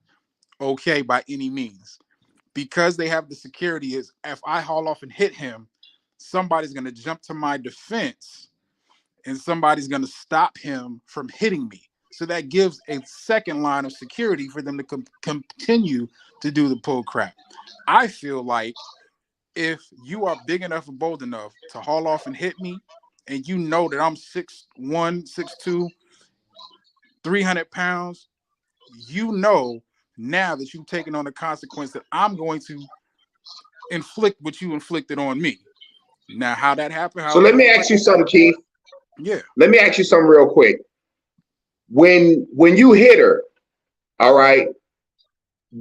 okay by any means. Because they have the security, is if I haul off and hit him, somebody's going to jump to my defense and somebody's going to stop him from hitting me. So that gives a second line of security for them to continue to do the bull crap. I feel like if you are big enough and bold enough to haul off and hit me, and you know that I'm 6'1", 6'2", 300 pounds, you know now that you've taken on the consequence that I'm going to inflict what you inflicted on me. Now, how that happened? So let me ask you something, Keith. Yeah. Let me ask you something real quick. When you hit her, all right,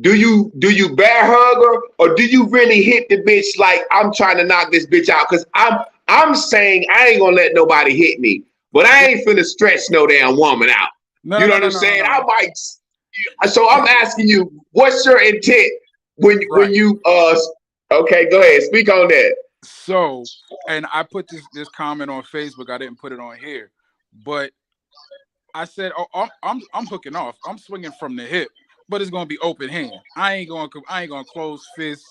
do you bear hug her, or do you really hit the bitch like I'm trying to knock this bitch out? Because I'm saying I ain't gonna let nobody hit me, but I ain't finna stretch no damn woman out. You know what I'm saying? I might. So I'm asking you, what's your intent when you Okay, go ahead, speak on that. So, and I put this comment on Facebook. I didn't put it on here, but I said, "Oh, I'm hooking off. I'm swinging from the hip, but it's gonna be open hand. I ain't gonna close fist.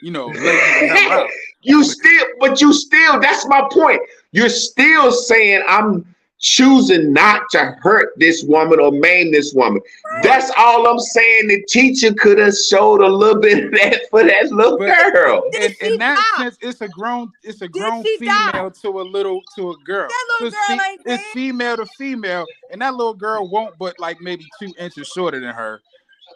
You know, lay you the hell out." You still. That's my point. You're still saying I'm choosing not to hurt this woman or maim this woman. That's all I'm saying. The teacher could have showed a little bit of that for that little girl. In that sense, it's a grown female to a girl. That little girl ain't dead. It's female to female, and that little girl won't but like maybe 2 inches shorter than her.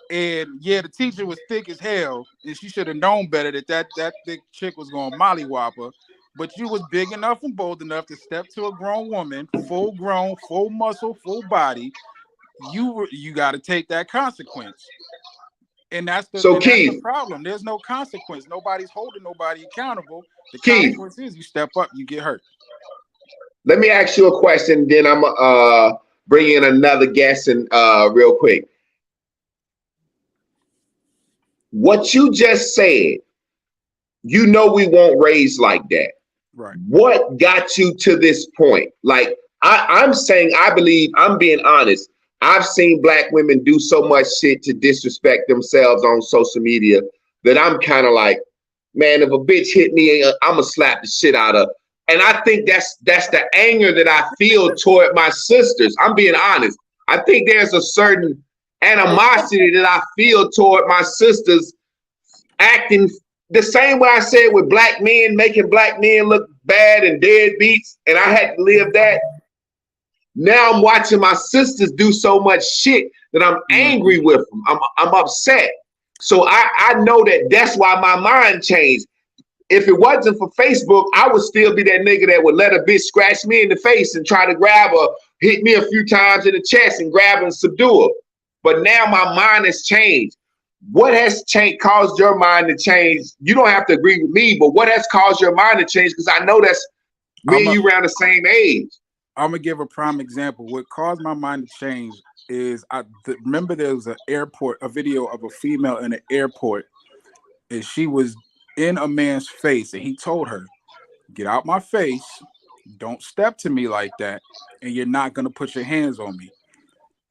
And yeah, the teacher was thick as hell, and she should have known better that thick chick was going to mollywop her. But you was big enough and bold enough to step to a grown woman, full grown, full muscle, full body. You got to take that consequence. And that's the problem. There's no consequence. Nobody's holding nobody accountable. The consequence is you step up, you get hurt. Let me ask you a question, then I'm bring in another guest and real quick. What you just said, you know we won't raise like that. Right. What got you to this point? Like I'm saying, I believe, I'm being honest. I've seen black women do so much shit to disrespect themselves on social media that I'm kind of like, man, if a bitch hit me, I'm gonna slap the shit out of her. And I think that's the anger that I feel toward my sisters. I'm being honest. I think there's a certain animosity that I feel toward my sisters acting the same way I said with black men, making black men look bad and deadbeats, and I had to live that. Now I'm watching my sisters do so much shit that I'm angry with them. I'm upset. So I know that's why my mind changed. If it wasn't for Facebook, I would still be that nigga that would let a bitch scratch me in the face and try to grab her, hit me a few times in the chest and grab her and subdue her. But now my mind has changed. What has caused your mind to change? You don't have to agree with me, but what has caused your mind to change? Because I know that's me and you around the same age. I'm gonna give a prime example. What caused my mind to change is remember there was a video of a female in an airport, and she was in a man's face, and he told her, "Get out my face, don't step to me like that, and you're not gonna put your hands on me."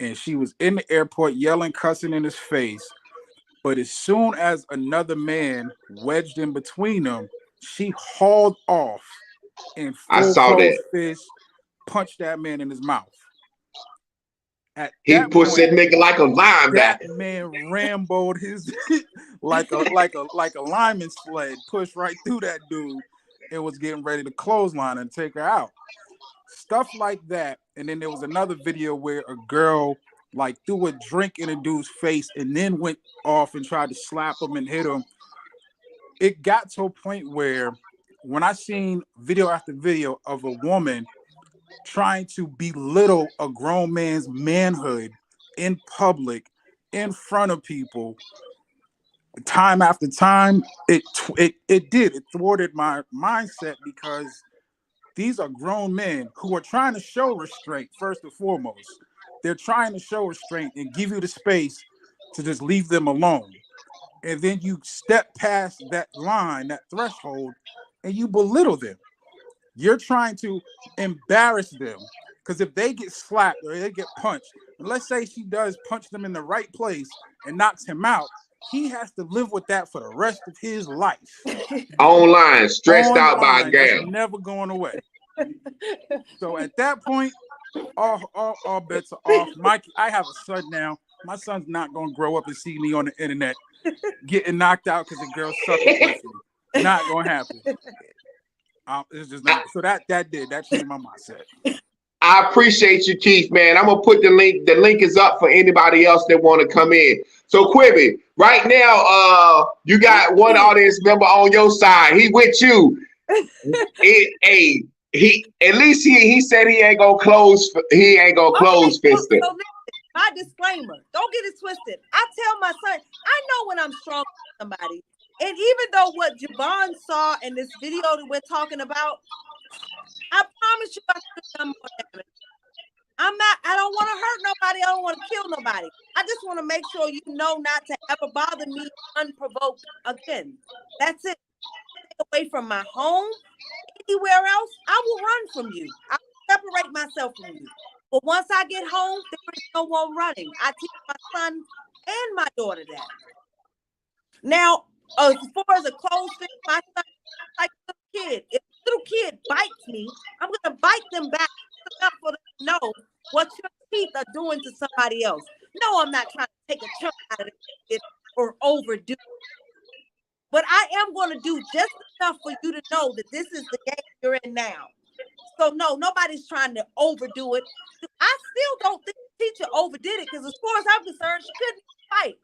And she was in the airport yelling, cussing in his face. But as soon as another man wedged in between them, she hauled off and fist punched that man in his mouth. He pushed that nigga like a linebacker. That man ramboed his like a lineman sled, pushed right through that dude, and was getting ready to clothesline and take her out. Stuff like that. And then there was another video where a girl like threw a drink in a dude's face and then went off and tried to slap him and hit him. It got to a point where when I seen video after video of a woman trying to belittle a grown man's manhood in public, in front of people, time after time, it thwarted my mindset, because these are grown men who are trying to show restraint first and foremost. They're trying to show restraint and give you the space to just leave them alone. And then you step past that line, that threshold, and you belittle them. You're trying to embarrass them, because if they get slapped or they get punched, and let's say she does punch them in the right place and knocks him out, he has to live with that for the rest of his life. Online, stressed out by a gal. Never going away. So at that point, all bets are off. I have a son now. My son's not going to grow up and see me on the internet getting knocked out because a girl sucked pussy. Not going to happen. It's just not. So that changed my mindset. I appreciate you, Keith, man. I'm gonna put the link. The link is up for anybody else that want to come in. So Quibi, right now, you got one audience member on your side. He with you. He at least he said he ain't gonna close. He ain't gonna close fisted. So listen, my disclaimer. Don't get it twisted. I tell my son, I know when I'm strong with somebody. And even though what Javon saw in this video that we're talking about, I promise you I could have done more damage. I don't want to hurt nobody. I don't want to kill nobody. I just want to make sure you know not to ever bother me unprovoked again. That's it. Stay away from my home. Anywhere else, I will run from you. I'll separate myself from you. But once I get home, there is no one running. I teach my son and my daughter that. Now, as far as a closed fist, my son is like a little kid. If a little kid bites me, I'm going to bite them back enough for them to know what your teeth are doing to somebody else. No, I'm not trying to take a chunk out of it or overdo it. But I am going to do just enough for you to know that this is the game you're in now. So no, nobody's trying to overdo it. I still don't think the teacher overdid it because as far as I'm concerned, she couldn't fight.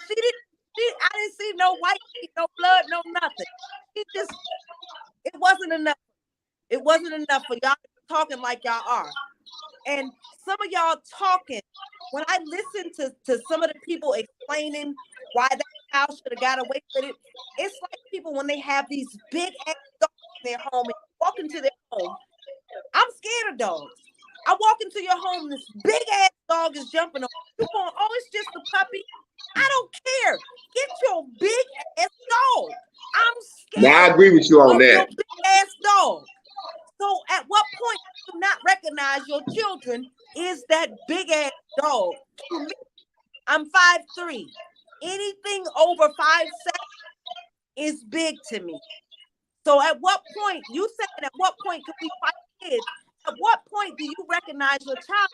She didn't. I didn't see no white feet, no blood, no nothing. It wasn't enough. It wasn't enough for y'all talking like y'all are. And some of y'all talking, when I listen to some of the people explaining why that child should have got away with it, it's like people when they have these big ass dogs in their home and walk into their home. I'm scared of dogs. I walk into your home, this big ass dog is jumping on you. Going, oh, it's just a puppy. I don't care. Get your big ass dog. I'm scared. Now I agree with you on that. Your big ass dog. So at what point do you not recognize your children is that big ass dog? To me, I'm 5'3". Anything over 5'7" is big to me. So at what point, you said at what point could we fight kids? At what point do you recognize your child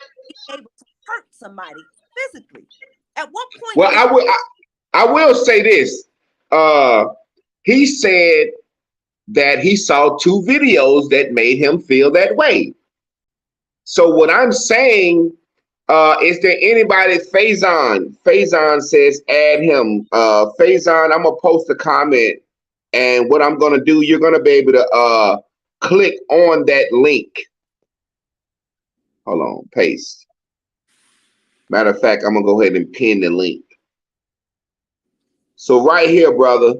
being able to hurt somebody physically? At what point? Well, I will say this. He said that he saw 2 videos that made him feel that way. So what I'm saying, is there anybody? Faison says add him. Faison, I'm gonna post a comment, and what I'm gonna do, you're gonna be able to click on that link. Hold on, paste. Matter of fact, I'm gonna go ahead and pin the link. So right here, brother.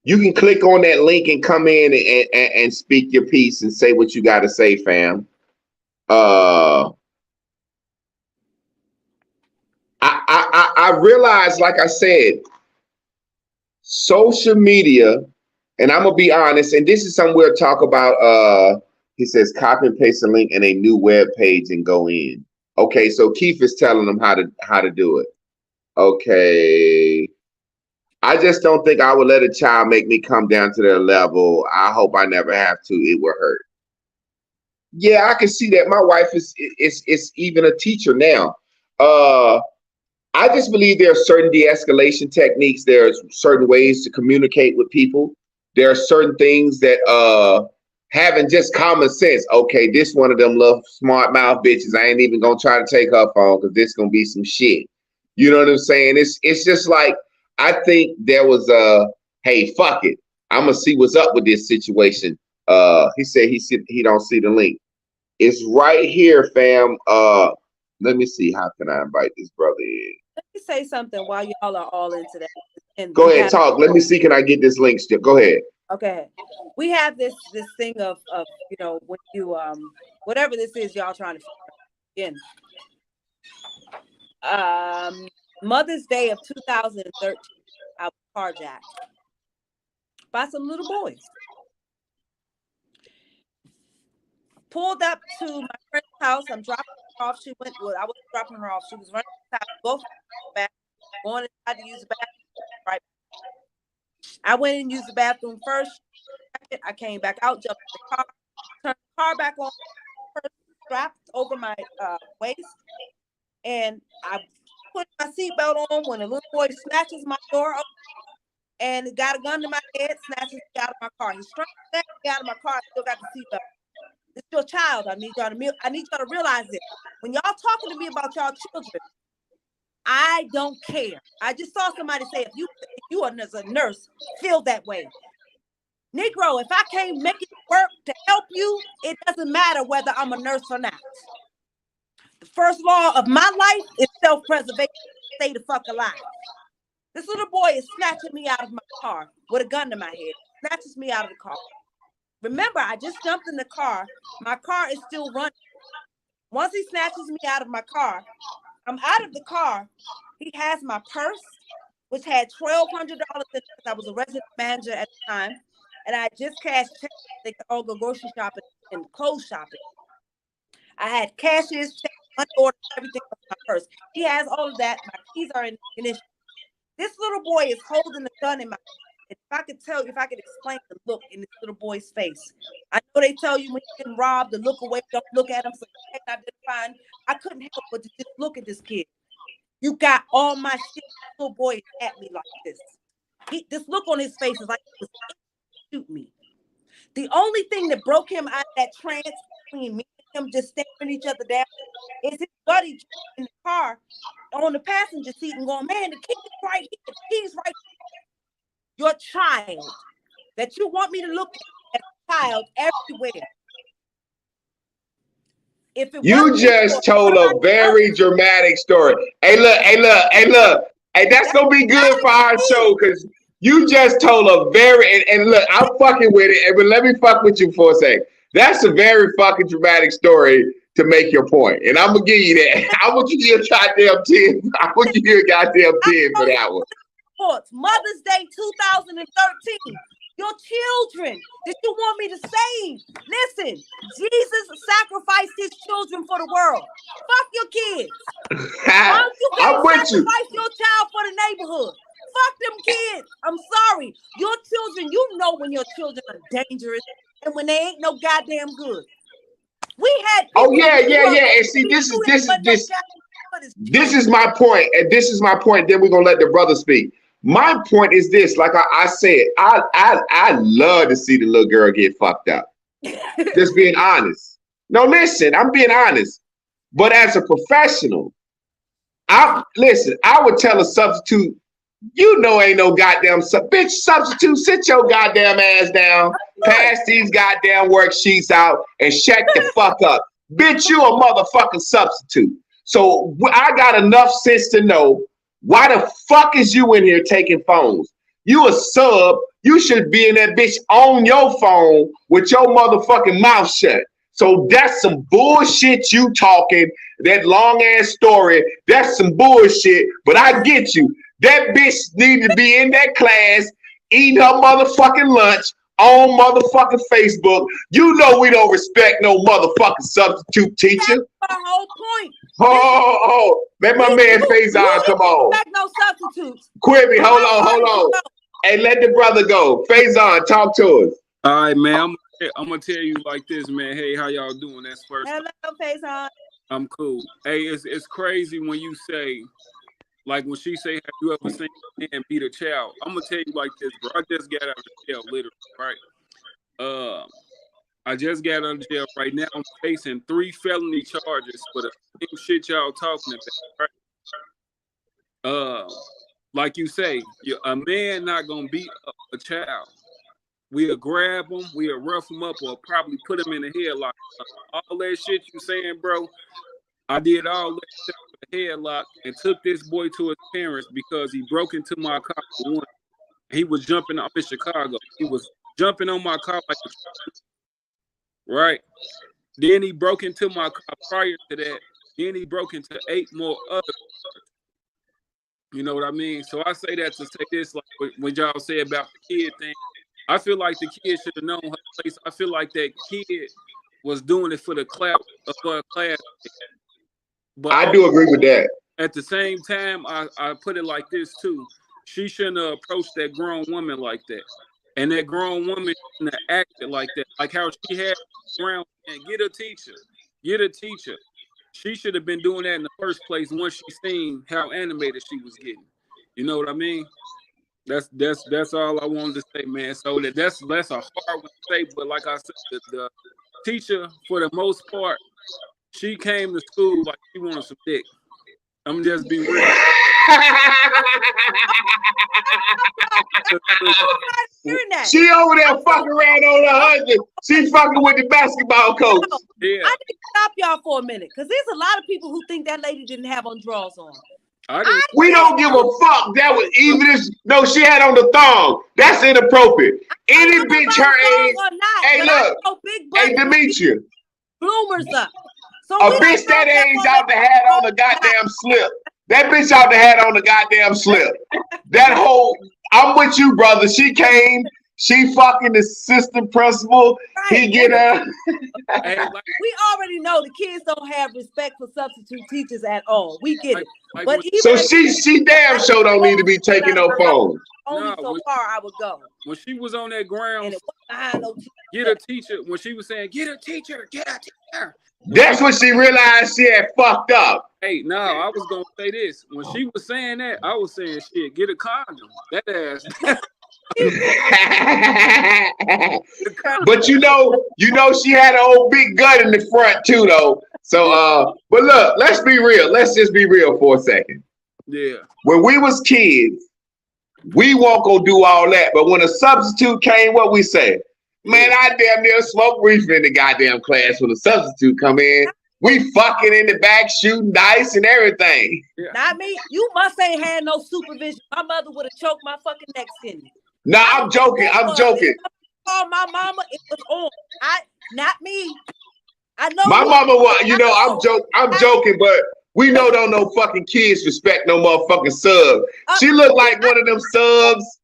You can click on that link and come in and speak your piece and say what you got to say, fam. I realize, like I said, social media, and I'm gonna be honest, and this is something we'll talk about. He says copy and paste the link in a new web page and go in. Okay, so Keith is telling them how to do it. Okay. I just don't think I would let a child make me come down to their level. I hope I never have to. It will hurt. Yeah, I can see that. My wife is even a teacher now. I just believe there are certain de-escalation techniques. There's certain ways to communicate with people. There are certain things that having just common sense. Okay, this one of them little smart mouth bitches. I ain't even gonna try to take her phone because this gonna be some shit. You know what I'm saying? It's just like, I think there was hey, fuck it. I'm gonna see what's up with this situation. He said he don't see the link. It's right here, fam. Let me see. How can I invite this brother in? Let me say something while y'all are all into that. And go ahead, talk. Let me see. Can I get this link still? Go ahead. Okay. We have this thing of when you whatever this is y'all trying to figure in. Mother's Day of 2013, I was carjacked by some little boys. Pulled up to my friend's house. I'm dropping her off. I was dropping her off. She was running inside, both back, going inside to use the bathroom. Right. I went and used the bathroom first. I came back out, jumped in the car, turned the car back on, strapped over my waist, and I put my seatbelt on when a little boy snatches my door open and got a gun to my head, snatches me out of my car. He struck me out of my car, I still got the seatbelt. This is your child. I need y'all to realize this. When y'all talking to me about y'all children, I don't care. I just saw somebody say, if you are as a nurse, feel that way. Negro, if I can't make it work to help you, it doesn't matter whether I'm a nurse or not. The first law of my life is self-preservation. Stay the fuck alive. This little boy is snatching me out of my car with a gun to my head. Snatches me out of the car. Remember, I just jumped in the car. My car is still running. Once he snatches me out of my car, I'm out of the car. He has my purse, which had $1,200 in it. I was a resident manager at the time. And I just cashed checks. They could all go grocery shopping and clothes shopping. I had cashes, checks, money orders, everything in my purse. He has all of that. My keys are in ignition. This little boy is holding the gun in my hand. If I could explain the look in this little boy's face. I know they tell you when you're getting robbed to look away, don't look at him, so you can't identify him. I couldn't help but to just look at this kid. You got all my shit. Little boy at me like this. This look on his face is like he was shoot me. The only thing that broke him out of that trance between me and him just staring each other down is his buddy in the car on the passenger seat and going, man, the key is right here. The key's right here. Your child that you want me to look at as a child everywhere. If it You just told a very dramatic story. Hey, look. Hey, that's gonna be good for our show because you just told a very and look, I'm fucking with it, but let me fuck with you for a second. That's a very fucking dramatic story to make your point, and I'm gonna give you that. I want you to give a goddamn 10. I want you to give a goddamn 10 for that one. Mother's Day 2013. Your children that you want me to save. Listen, Jesus sacrificed his children for the world. Fuck your kids. You I'm with you. Sacrifice your child for the neighborhood. Fuck them kids. I'm sorry. Your children, you know when your children are dangerous and when they ain't no goddamn good. We had. Oh yeah. And see, this is my point, and this is my point. Then we're gonna let the brother speak. My point is this: like I said, I love to see the little girl get fucked up. Just being honest. No, listen, I'm being honest. But as a professional, I would tell a substitute, you know, ain't no goddamn bitch substitute. Sit your goddamn ass down, pass these goddamn worksheets out, and shut the fuck up. Bitch, you a motherfucking substitute. So I got enough sense to know why the fuck is you in here taking phones? You a sub. You should be in that bitch on your phone with your motherfucking mouth shut. So that's some bullshit you talking. That long ass story, that's some bullshit. But I get you. That bitch need to be in that class eating her motherfucking lunch on motherfucking Facebook. You know we don't respect no motherfucking substitute teacher. That's my whole point. Oh, let my man Faison come on. No substitutes. Quibby, hold on. Hey, let the brother go. Faison, talk to us. All right, man. I'm gonna tell you like this, man. Hey, how y'all doing? That's first. Hello, Faison. I'm cool. Hey, it's crazy when you say, like when she say, have you ever seen a man beat a child? I'm gonna tell you like this, bro. I just got out of jail, literally, right? I just got out of jail right now. I'm facing 3 felony charges for the same shit y'all talking about, right? Like you say, a man not gonna beat a child. We'll grab him, we'll rough him up, or probably put him in a headlock. All that shit you saying, bro, I did all that shit with a headlock and took this boy to his parents because he broke into my car for one. He was jumping up in Chicago. He was jumping on my car like right. Then he broke into my car prior to that. Then he broke into 8 more other. You know what I mean? So I say that to say this, like when y'all say about the kid thing. I feel like the kid should have known her place. I feel like that kid was doing it for the clout of her class. But I do agree with that. At the same time, I put it like this too. She shouldn't have approached that grown woman like that. And that grown woman shouldn't have acted like that. Like how she had around and get a teacher. She should have been doing that in the first place once she seen how animated she was getting. You know what I mean? That's all I wanted to say, man. So that's a hard one to say, but like I said, teacher, for the most part, she came to school like she wanted some dick. I'm just be real. Hearing that. She over there fucking around on her husband. She fucking with the basketball coach. Yeah, I need to stop y'all for a minute because there's a lot of people who think that lady didn't have on drawers on. I didn't. We don't give a fuck. That was even if no, she had on the thong. That's inappropriate. Any bitch her age. Hey, look. Hey, Demetria. Bloomers up. So A bitch that age out to had on a goddamn slip. That bitch out to had on a goddamn slip. That whole, I'm with you, brother. She came. She fucking the assistant principal. He get her. Hey, like, We already know the kids don't have respect for substitute teachers at all. We get it. like But when, even So if she damn sure don't need to be taking no phone. only No, so when- far I would go. when she was on that And ground, it wasn't behind no teacher. get a teacher. When she was saying, "Get a teacher, get a teacher." That's when she realized she had fucked up. Hey, no, I was gonna say this. When she was saying that, I was saying, "Shit, get a condom." That ass. But you know she had an old big gut in the front too, though. So but look, let's be real. Let's just be real for a second. Yeah. When we was kids, we won't go do all that. But when a substitute came, what we say? Man, I damn near smoke reefer in the goddamn class when a substitute come in. We fucking in the back, shooting dice and everything. Not me. You must ain't had no supervision. My mother would have choked my fucking neck skinny. Nah, I'm joking. I'm joking. Oh, my mama, it was on. Not me. I know My you- mama was, I'm joking, but we know don't no fucking kids respect no motherfucking sub. She looked like one of them subs.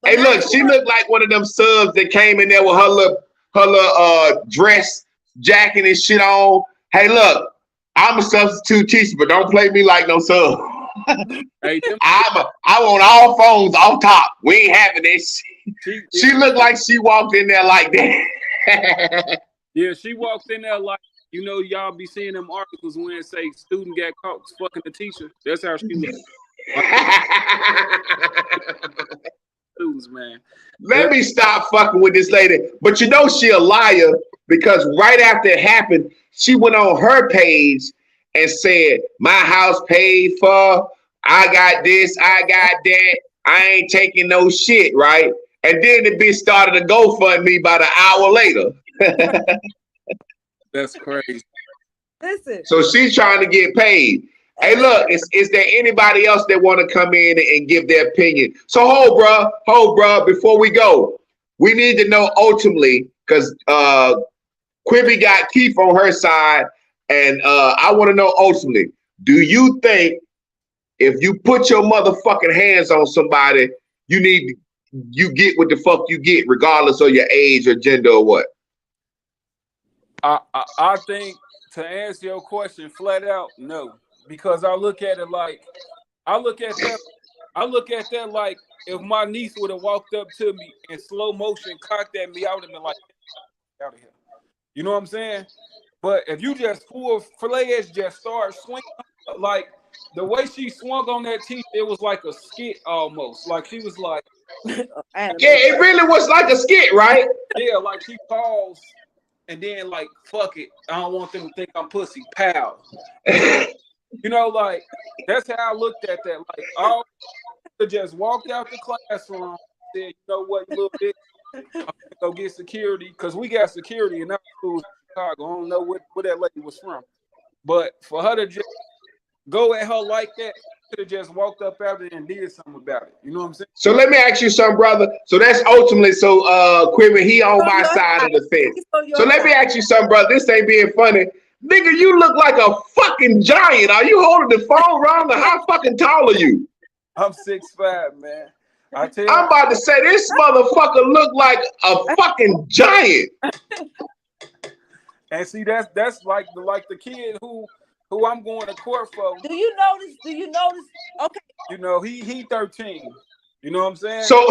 Hey, look, she looked like one of them subs that came in there with her little dress jacket and shit on. Hey, look, I'm a substitute teacher, but don't play me like no sub. Hey, them, I want all phones off top. We ain't having this. She looked like she walked in there like that. yeah, she walked in there like, y'all be seeing them articles when it say student got caught fucking the teacher. That's how she looked. Students, man. Let me stop fucking with this lady. But she a liar because right after it happened, she went on her page and said, my house paid for, I got this, I got that, I ain't taking no shit, right? And then the bitch started a GoFundMe about an hour later. That's crazy. Listen. So she's trying to get paid. Hey, look, is there anybody else that want to come in and give their opinion? So hold, bruh, before we go, we need to know ultimately, because Quibi got Keith on her side, and I want to know ultimately, do you think if you put your motherfucking hands on somebody, you get what the fuck you get, regardless of your age or gender or what? I think, to answer your question flat out, no. Because I look at that like if my niece would have walked up to me in slow motion, cocked at me, I would have been like, out of here. You know what I'm saying? But if you just full fledged just start swinging, like the way she swung on that teeth, it was like a skit almost. Like she was like, yeah, it really was like a skit, right? Yeah, like she paused and then like, fuck it, I don't want them to think I'm pussy, pal. Like that's how I looked at that. Like, all just walked out the classroom, said, "You know what, you little bitch, I'm gonna go get security," because we got security in our school in Chicago. I don't know where that lady was from, but for her to just go at her like that, could have just walked up after and did something about it. You know what I'm saying? So let me ask you something, brother. So that's ultimately Quibi, he on my side of the fence. So let me ask you something, brother. This ain't being funny. Nigga, you look like a fucking giant. Are you holding the phone wrong? How fucking tall are you? I'm 6'5", man. I tell you, I'm about to say this motherfucker look like a fucking giant. And see, that's like the kid who I'm going to court for. Do you notice? Okay. He 13. You know what I'm saying? So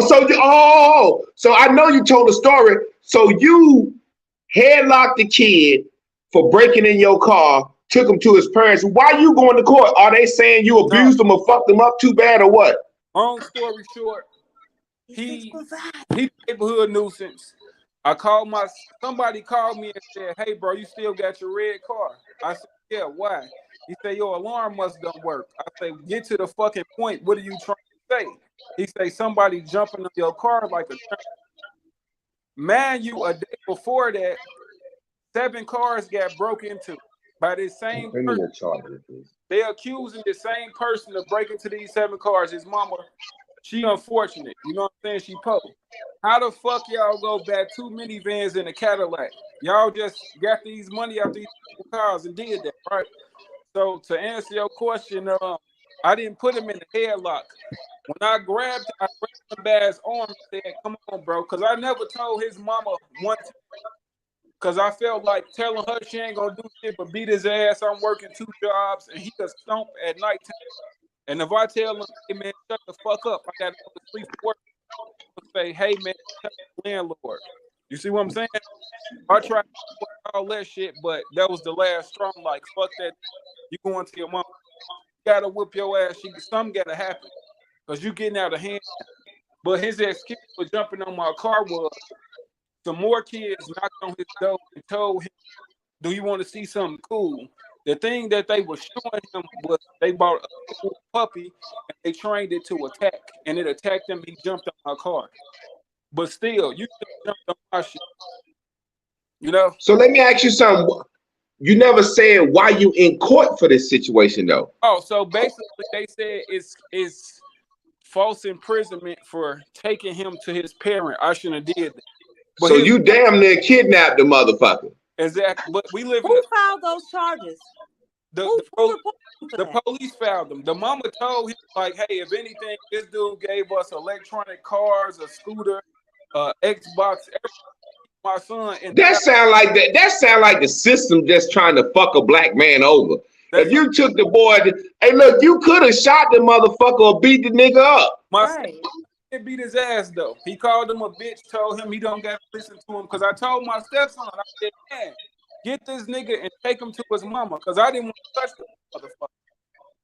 I know you told a story. So you headlocked the kid for breaking in your car, took him to his parents. Why are you going to court? Are they saying you abused him or fucked him up too bad or what? Long story short, he neighborhood nuisance. Somebody called me and said, "Hey, bro, you still got your red car?" I said, "Yeah, why?" He said, "Your alarm must don't work." I said, "Get to the fucking point. What are you trying to say?" He say, "Somebody jumping on your car like a train." Man, you a day before that, 7 cars got broke into by this same Bring me person. your charger, please. They accusing the same person of breaking into these 7 cars. His mama, she unfortunate. You know what I'm saying? She po. How the fuck y'all go back 2 minivans in a Cadillac? Y'all just got these money out these cars and did that, right? So to answer your question, I didn't put him in the headlock. When I grabbed him by his arm and said, "Come on, bro," because I never told his mama one time. Because I felt like telling her she ain't gonna do shit but beat his ass. I'm working 2 jobs and he could stomp at nighttime. And if I tell him, "Hey man, shut the fuck up, I gotta go to sleep for work," he'll say, "Hey man, shut the landlord." You see what I'm saying? I tried all that shit, but that was the last straw. I'm like, fuck that. You going to your mom, you gotta whip your ass. Something gotta happen. Because you getting out of hand. But his excuse for jumping on my car was some more kids knocked on his door and told him, "Do you want to see something cool?" The thing that they were showing him was they bought a cool puppy and they trained it to attack. And it attacked him. He jumped on my car. But still, you should have jumped on my shit. You know? So let me ask you something. You never said why you in court for this situation, though. Oh, so basically they said it's false imprisonment for taking him to his parent. I shouldn't have did that. But So you damn near kidnapped the motherfucker. exactly. But we live in Who filed those charges? Who reported him for the that? police found them. The mama told him, like, "Hey, if anything, this dude gave us electronic cars, a scooter, Xbox, everything, my son." And That sound like the system just trying to fuck a black man over. that's If you took the boy, hey, look, you could have shot the motherfucker or beat the nigga up. my Right. son beat his ass though. He called him a bitch, told him he don't got to listen to him. Because I told my stepson, I said, "Man, get this nigga and take him to his mama," because I didn't want to touch the motherfucker.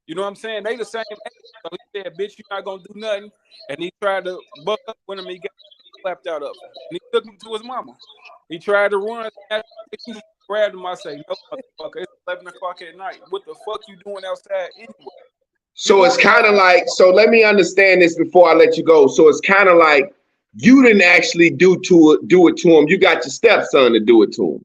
You know what I'm saying? They the same age. So he said, "Bitch, you're not gonna do nothing." And he tried to buck up with him. He got slapped out of him. And he took him to his mama. He tried to run. He grabbed him. I say, "No, motherfucker. It's 11 o'clock at night. What the fuck you doing outside anyway?" So it's kind of like, so let me understand this before I let you go. So it's kind of like you didn't actually do it to him. You got your stepson to do it to him.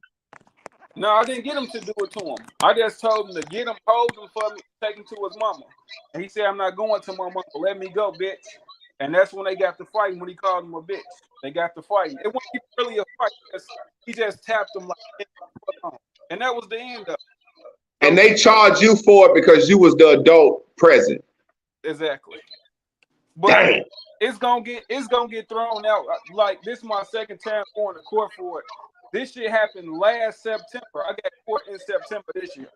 No, I didn't get him to do it to him. I just told him to get him, hold him for me, take him to his mama. And he said, "I'm not going to my mama. Let me go, bitch." And that's when they got to fighting, when he called him a bitch. They got to fighting. It wasn't really a fight. He just tapped him like, and that was the end of it. And they charged you for it because you was the adult present. Exactly. But Damn. it's gonna get thrown out. Like, this is my second time going to court for it. This shit happened last September. I got court in September this year.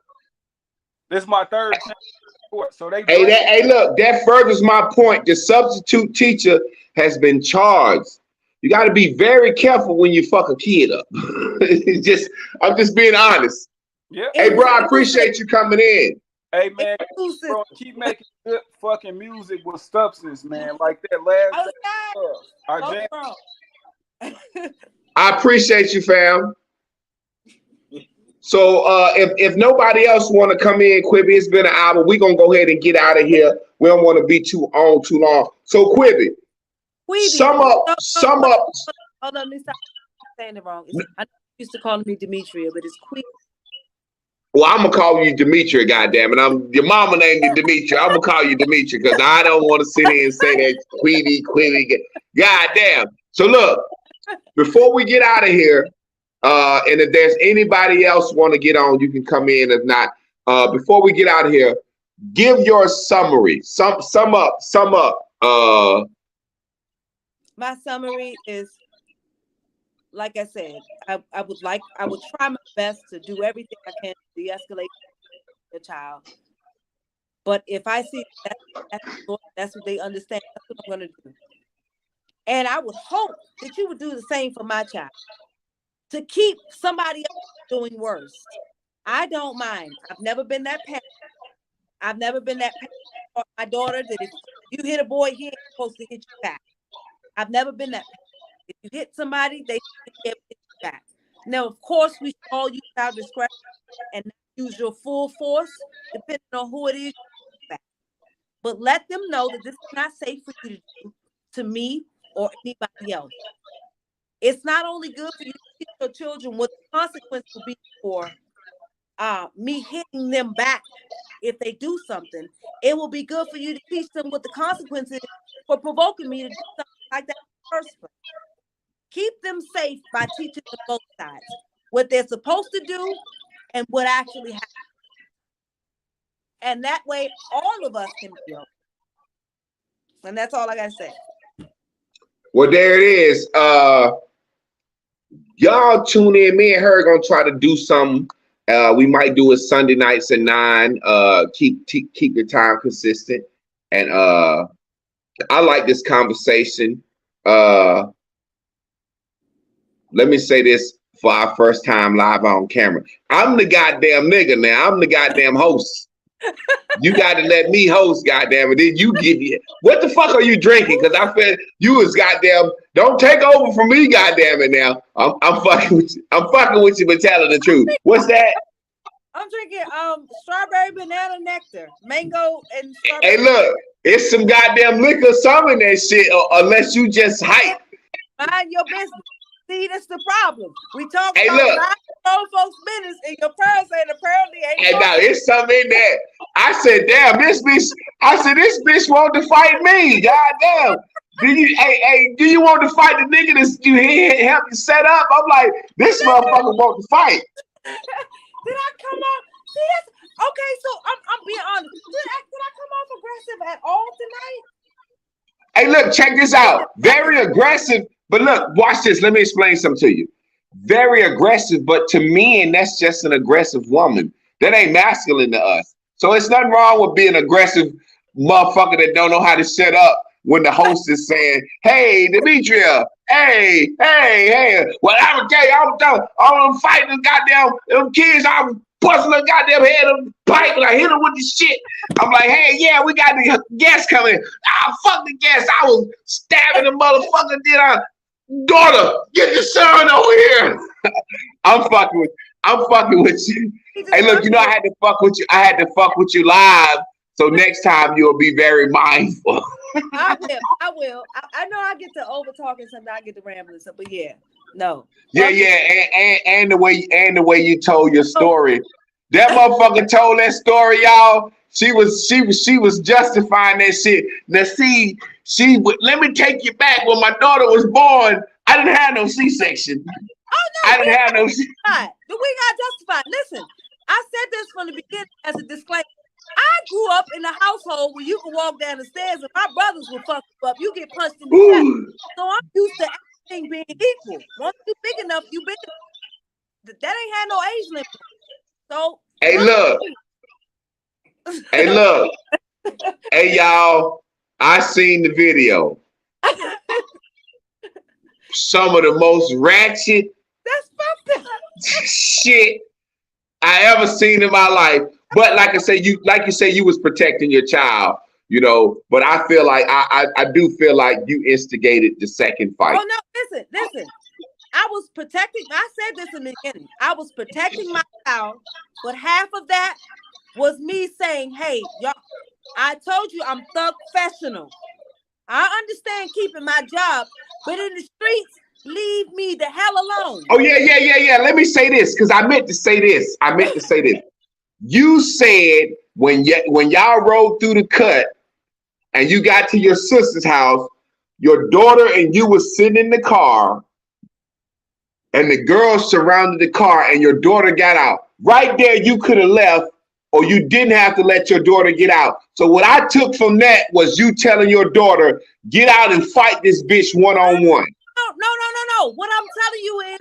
This is my third time in court. So they Hey, look, that furthers my point. The substitute teacher has been charged. You got to be very careful when you fuck a kid up. I'm just being honest. Yeah. Hey, bro, I appreciate you coming in. Hey man, bro, keep making good fucking music with substance, man. Like that last. I appreciate you, fam. So if nobody else want to come in, Quibby, it's been an hour. We're gonna go ahead and get out of here. We don't want to be too long. So Quibby, sum up. Hold on, let me stop saying it wrong. I used to call me Demetria, but it's Queen. Well, I'm gonna call you Demetria, goddammit. Your mama named you Demetria. I'm gonna call you Demetria because I don't want to sit here and say that Quibby. Goddamn. So look, before we get out of here, and if there's anybody else want to get on, you can come in. If not, before we get out of here, give your summary. Sum up. My summary is, like I said, I would try my best to do everything I can to de-escalate the child. But if I see that's what they understand, that's what I'm going to do. And I would hope that you would do the same for my child, to keep somebody else doing worse. I don't mind. I've never been that parent. I've never been that parent for my daughter that if you hit a boy, he ain't supposed to hit you back. I've never been that parent. If you hit somebody, they should be able to hit Now, of course, we should all use our discretion and not use your full force, depending on who it is. But let them know that this is not safe for you to do to me or anybody else. It's not only good for you to teach your children what the consequence will be for me hitting them back if they do something. It will be good for you to teach them what the consequences is for provoking me to do something like that in the first place. Keep them safe by teaching them both sides, what they're supposed to do and what actually happens. And that way, all of us can be okay. And that's all I got to say. Well, there it is. Y'all tune in. Me and her gonna try to do something. We might do it Sunday nights at 9. Keep the time consistent. And I like this conversation. Let me say this for our first time live on camera. I'm the goddamn nigga now. I'm the goddamn host. You got to let me host, goddamn it. Then you give it. What the fuck are you drinking? Because I feel you was goddamn. Don't take over from me, goddamn it. Now I'm fucking with you. I'm fucking with you, but telling the truth. What's that? I'm drinking strawberry banana nectar, mango and strawberry. Hey, look, it's some goddamn liquor, some in that shit. Unless you just hype. Mind your business. See, that's the problem. We talk Hey, about look. old folks' business, and your parents saying apparently ain't. And now it's something in there. I said, damn, this bitch. I said, this bitch want to fight me. Goddamn. Do you want to fight the nigga that you help you set up? I'm like, this motherfucker want to fight. Did I come off? See, that's okay. So I'm being honest. Did I come off aggressive at all tonight? Hey, look, check this out. Very aggressive. But look, watch this. Let me explain something to you. Very aggressive, but to men, that's just an aggressive woman. That ain't masculine to us. So it's nothing wrong with being aggressive motherfucker that don't know how to shut up when the host is saying, hey, Demetria, hey. Well, I'm gonna tell you, I'm fighting goddamn them kids. I'm busting their goddamn head on the pipe and I hit them with the shit. I'm like, hey, yeah, we got the guests coming. Fuck the guests. I was stabbing the motherfucker. Did I? Daughter, get your son over here. I'm fucking with you. Hey, look, you know I had to fuck with you. I had to fuck with you live. So next time you'll be very mindful. I will. I know I get to over talking sometimes. I get to rambling something, but yeah, no. Yeah, and the way you told your story. That motherfucker told that story, y'all. She was justifying that shit. Now see, let me take you back. When my daughter was born, I didn't have no C-section. Oh no, I didn't have no. we got justified. Listen, I said this from the beginning as a disclaimer. I grew up in a household where you can walk down the stairs and my brothers will fuck you up. You get punched in the chest. So I'm used to everything being equal. Once you big enough, you big enough. That ain't had no age limit. So hey, look. Hey, y'all. I seen the video. Some of the most ratchet shit I ever seen in my life. But like I say, you was protecting your child, you know. But I feel like I do feel like you instigated the second fight. Oh no, listen. I was protecting. I said this in the beginning. I was protecting my child, but half of that was me saying, "Hey, y'all, I told you I'm thug professional. I understand keeping my job, but in the streets, leave me the hell alone." Oh yeah. Let me say this because I meant to say this. You said when y'all rode through the cut and you got to your sister's house, your daughter and you was sitting in the car and the girls surrounded the car and your daughter got out. Right there, you could have left or you didn't have to let your daughter get out. So what I took from that was you telling your daughter, get out and fight this bitch one-on-one. No. What I'm telling you is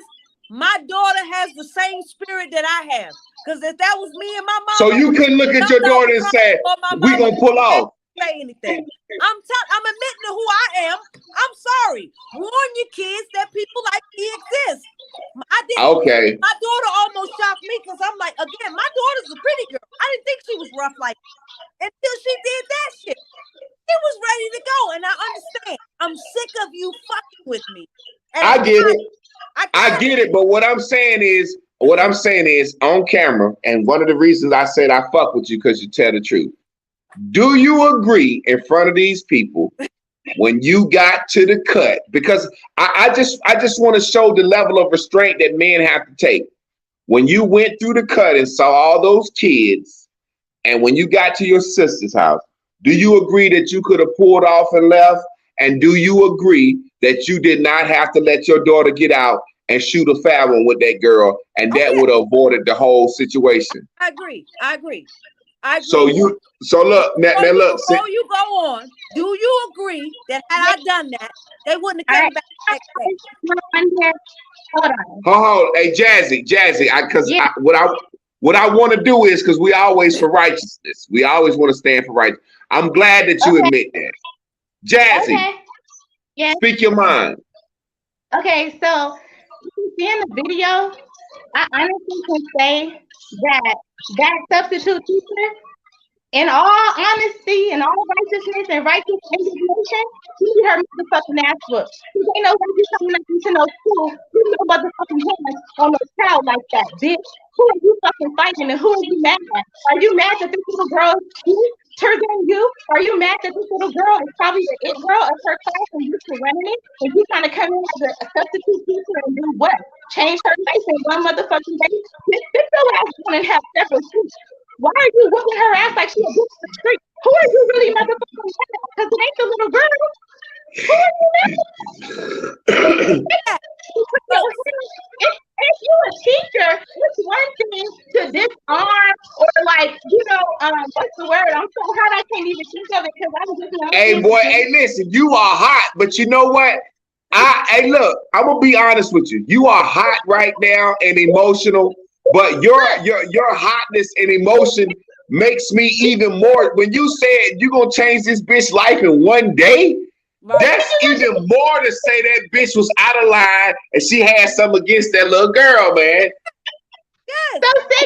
my daughter has the same spirit that I have. Because if that was me and my mom, so you couldn't look at your daughter and say, "We gonna pull off." Say anything. I'm admitting to who I am. I'm sorry. Warn your kids that people like me exist. I did. Okay. My daughter almost shocked me because I'm like, again, my daughter's a pretty girl. I didn't think she was rough like that until she did that shit. She was ready to go, and I understand. I'm sick of you fucking with me. And I get it. I get it, but what I'm saying is on camera, and one of the reasons I said I fuck with you because you tell the truth. Do you agree in front of these people when you got to the cut? Because I just want to show the level of restraint that men have to take. When you went through the cut and saw all those kids, and when you got to your sister's house, do you agree that you could have pulled off and left? And do you agree that you did not have to let your daughter get out and shoot a foul one with that girl, and that would have avoided the whole situation? I agree. So look, now look. Before you go on, do you agree that had I done that, they wouldn't have come back the next day? Hold on. Hold on. Hey, Jazzy, what I want to do is, because we always for righteousness. We always want to stand for righteousness. I'm glad that you admit that. Jazzy, Yes. speak your mind. Okay, so you see in the video, I honestly can say that substitute teacher, in all honesty and all righteousness and righteous indignation, she need her motherfucking ass whooped. She ain't no way you coming up into no school. You no motherfucking hands on no child like that, bitch. Who are you fucking fighting and who are you mad at? Are you mad that this little girl is cuter than you? Are you mad that this little girl is probably the it girl of her class and you surrendering it? And you trying to come in as a substitute teacher and do what? Change her face in one motherfucking day? This little ass woman have several seats. Why are you whooping her ass like she a bitch in the street? Who are you really motherfucking mad at? Because it ain't the little girl. Who are you mad at? If you a teacher, it's one thing to disarm or what's the word? I'm so hot I can't even think of it because I'm just Hey boy, hey listen, you are hot, but you know what? Hey look, I'm gonna be honest with you. You are hot right now and emotional, but your hotness and emotion makes me even more. When you said you gonna change this bitch life in one day, that's even more to say that bitch was out of line and she had something against that little girl, man. Yes. So say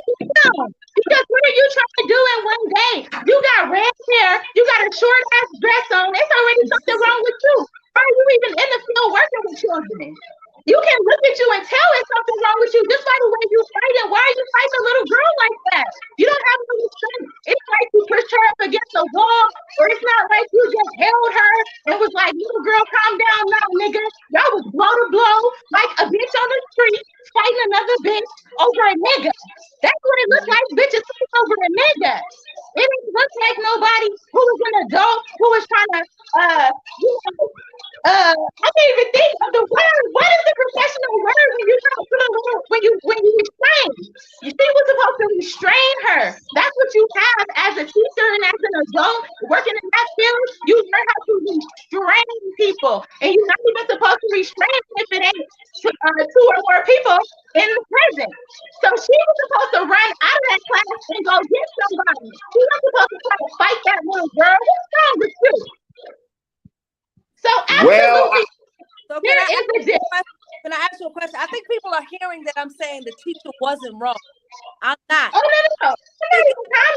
because what are you trying to do in one day? You got red hair, you got a short ass dress on. There's already something wrong with you. Why are you even in the field working with children? You can look at you and tell if something's wrong with you just by the way you fighting. Why are you fighting a little girl like that? You don't have no strength. It's like you pushed her up against a wall, or it's not like you just held her and was like, little girl, calm down now, nigga. Y'all was blow to blow like a bitch on the street fighting another bitch over a nigga. That's what it looks like, bitches fighting over a nigga. It didn't look like nobody who was an adult who was trying to I can't even think of the word. What is the professional word when you try to put a little when you restrain? You see, we're supposed to restrain her. That's what you have as a teacher and as an adult working in that field. You learn how to restrain people, and you're not even supposed to restrain if it ain't two or more people in the prison. So she was supposed to run out of that class and go get somebody. She was supposed to try to fight that little girl. What's wrong with you? So absolutely, so can I ask you a question? I think people are hearing that I'm saying the teacher wasn't wrong. I'm not. Oh no. I'm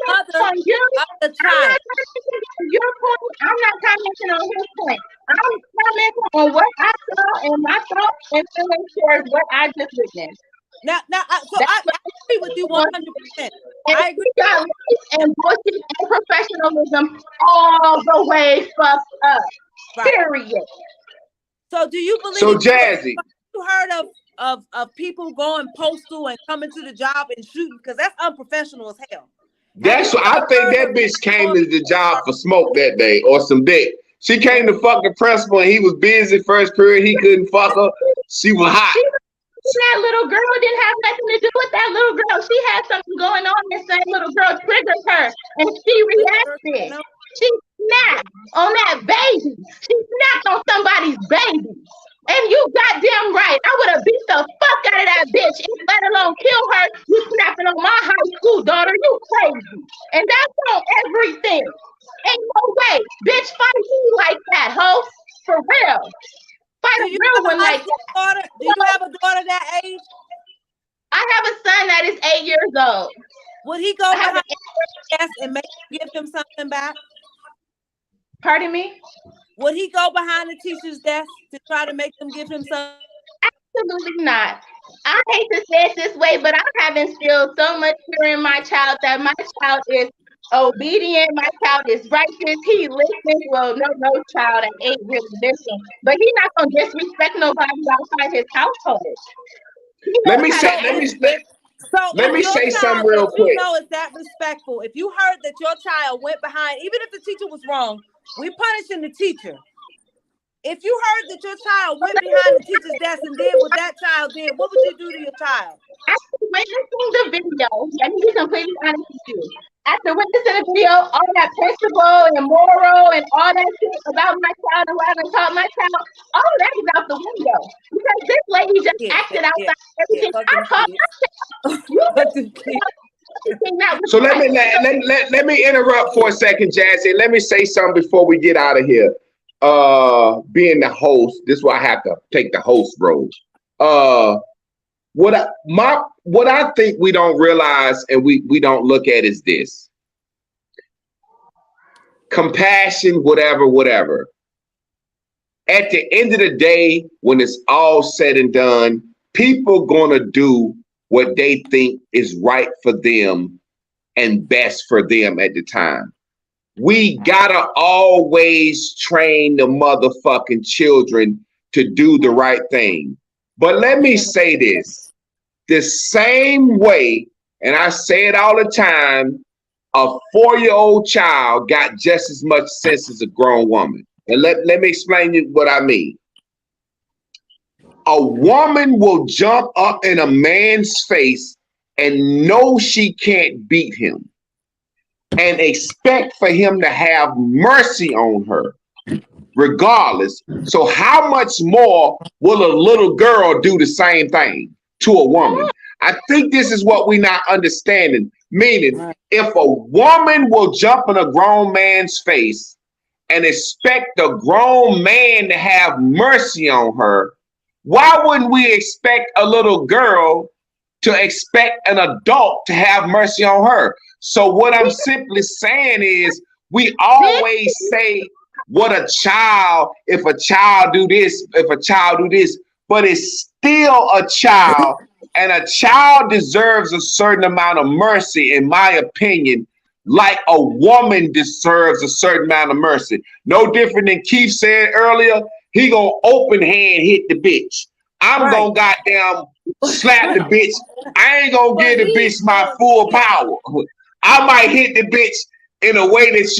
not commenting on you. I'm not your point. I'm not commenting on his point. I'm commenting on what I saw and my thoughts and feelings towards what I just witnessed. Now, I agree with you 100%. I agree. We got race and bullshit and professionalism all the way fucked up. Right. Period. So, do you believe? So, Jazzy, you heard of people going postal and coming to the job and shooting? Because that's unprofessional as hell. That's what I think. That bitch came to the job for smoke that day or some dick. She came to fuck the principal and he was busy first period. He couldn't fuck her. She was hot. That little girl didn't have nothing to do with that little girl. She had something going on and that little girl triggered her and she reacted. She snapped on that baby. She snapped on somebody's baby. And you goddamn right. I would have beat the fuck out of that bitch, let alone kill her. You snapping on my high school daughter. You crazy. And that's on everything. Ain't no way. Bitch, fight me like that, ho. For real. Fight a real one like that. Do you have a daughter that age? I have a son that is 8 years old. Would he go behind the desk and make you give him something back? Pardon me? Would he go behind the teacher's desk to try to make them give him something? Absolutely not. I hate to say it this way, but I have instilled so much fear in my child that my child is obedient. My child is righteous. He listens. Well, no child at 8 really listens, but he's not gonna disrespect nobody outside his household. Let me say something real quick. You know it's that respectful. If you heard that your child went behind, even if the teacher was wrong, we punishing the teacher. If you heard that your child went behind the teacher's desk and did what that child did, what would you do to your child? After witnessing the video, let me be completely honest with you. After witnessing the video, all that principle and moral and all that shit about my child and what I've taught my child, all of that is out the window. Because this lady just acted outside everything. I taught my child. So let me interrupt for a second, Jazzy. Let me say something before we get out of here. Being the host, this is why I have to take the host role. What I think we don't realize and we don't look at is this. Compassion, whatever. At the end of the day, when it's all said and done, people gonna do what they think is right for them and best for them at the time. We gotta always train the motherfucking children to do the right thing. But let me say this, the same way, and I say it all the time, a 4-year-old child got just as much sense as a grown woman. And let me explain you what I mean. A woman will jump up in a man's face and know she can't beat him and expect for him to have mercy on her regardless. So how much more will a little girl do the same thing to a woman? I think this is what we're not understanding. Meaning, if a woman will jump in a grown man's face and expect a grown man to have mercy on her, why wouldn't we expect a little girl to expect an adult to have mercy on her? So what I'm simply saying is, we always say what a child, if a child do this, but it's still a child, and a child deserves a certain amount of mercy, in my opinion, like a woman deserves a certain amount of mercy. No different than Keith said earlier, he gonna open hand hit the bitch. I'm gonna goddamn slap the bitch. I ain't gonna give the bitch my full power. I might hit the bitch in a way that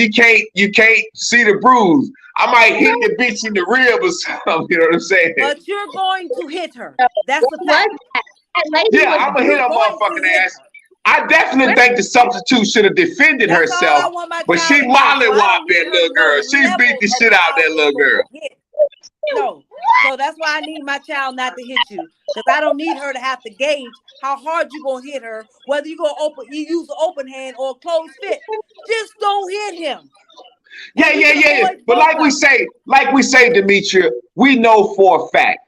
you can't see the bruise. I might hit the bitch in the rib or something, you know what I'm saying? But you're going to hit her. That's the fact. Yeah, I'm gonna hit her motherfucking ass. I definitely think the substitute should have defended herself, but she mollywopped that little girl. She beat the shit out of that little girl. No, so that's why I need my child not to hit you, because I don't need her to have to gauge how hard you gonna hit her, whether you use an open hand or a closed fist. Just don't hit him. Yeah. But like we say, Demetria, we know for a fact,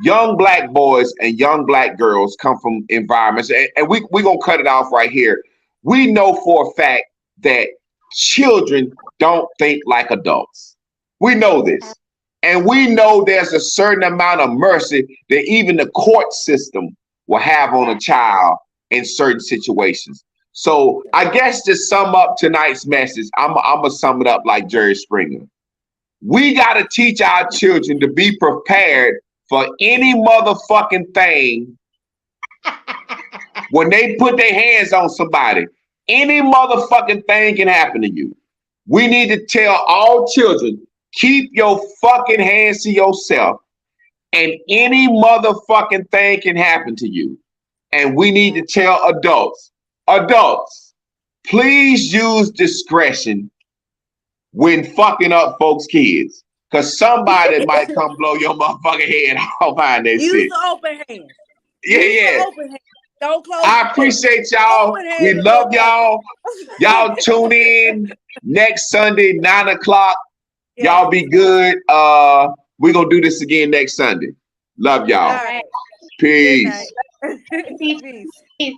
young black boys and young black girls come from environments, and we gonna cut it off right here. We know for a fact that children don't think like adults. We know this. And we know there's a certain amount of mercy that even the court system will have on a child in certain situations. So I guess to sum up tonight's message, I'm gonna sum it up like Jerry Springer. We gotta teach our children to be prepared for any motherfucking thing when they put their hands on somebody. Any motherfucking thing can happen to you. We need to tell all children, keep your fucking hands to yourself, and any motherfucking thing can happen to you. And we need to tell adults, please use discretion when fucking up folks' kids, because somebody might come blow your motherfucking head off behind that shit. Use the open hand. Yeah. Open hand. Don't close. I appreciate y'all. We love y'all. Y'all tune in next Sunday, 9 o'clock. Y'all be good. We're gonna do this again next Sunday. Love y'all. All right. Peace. Peace.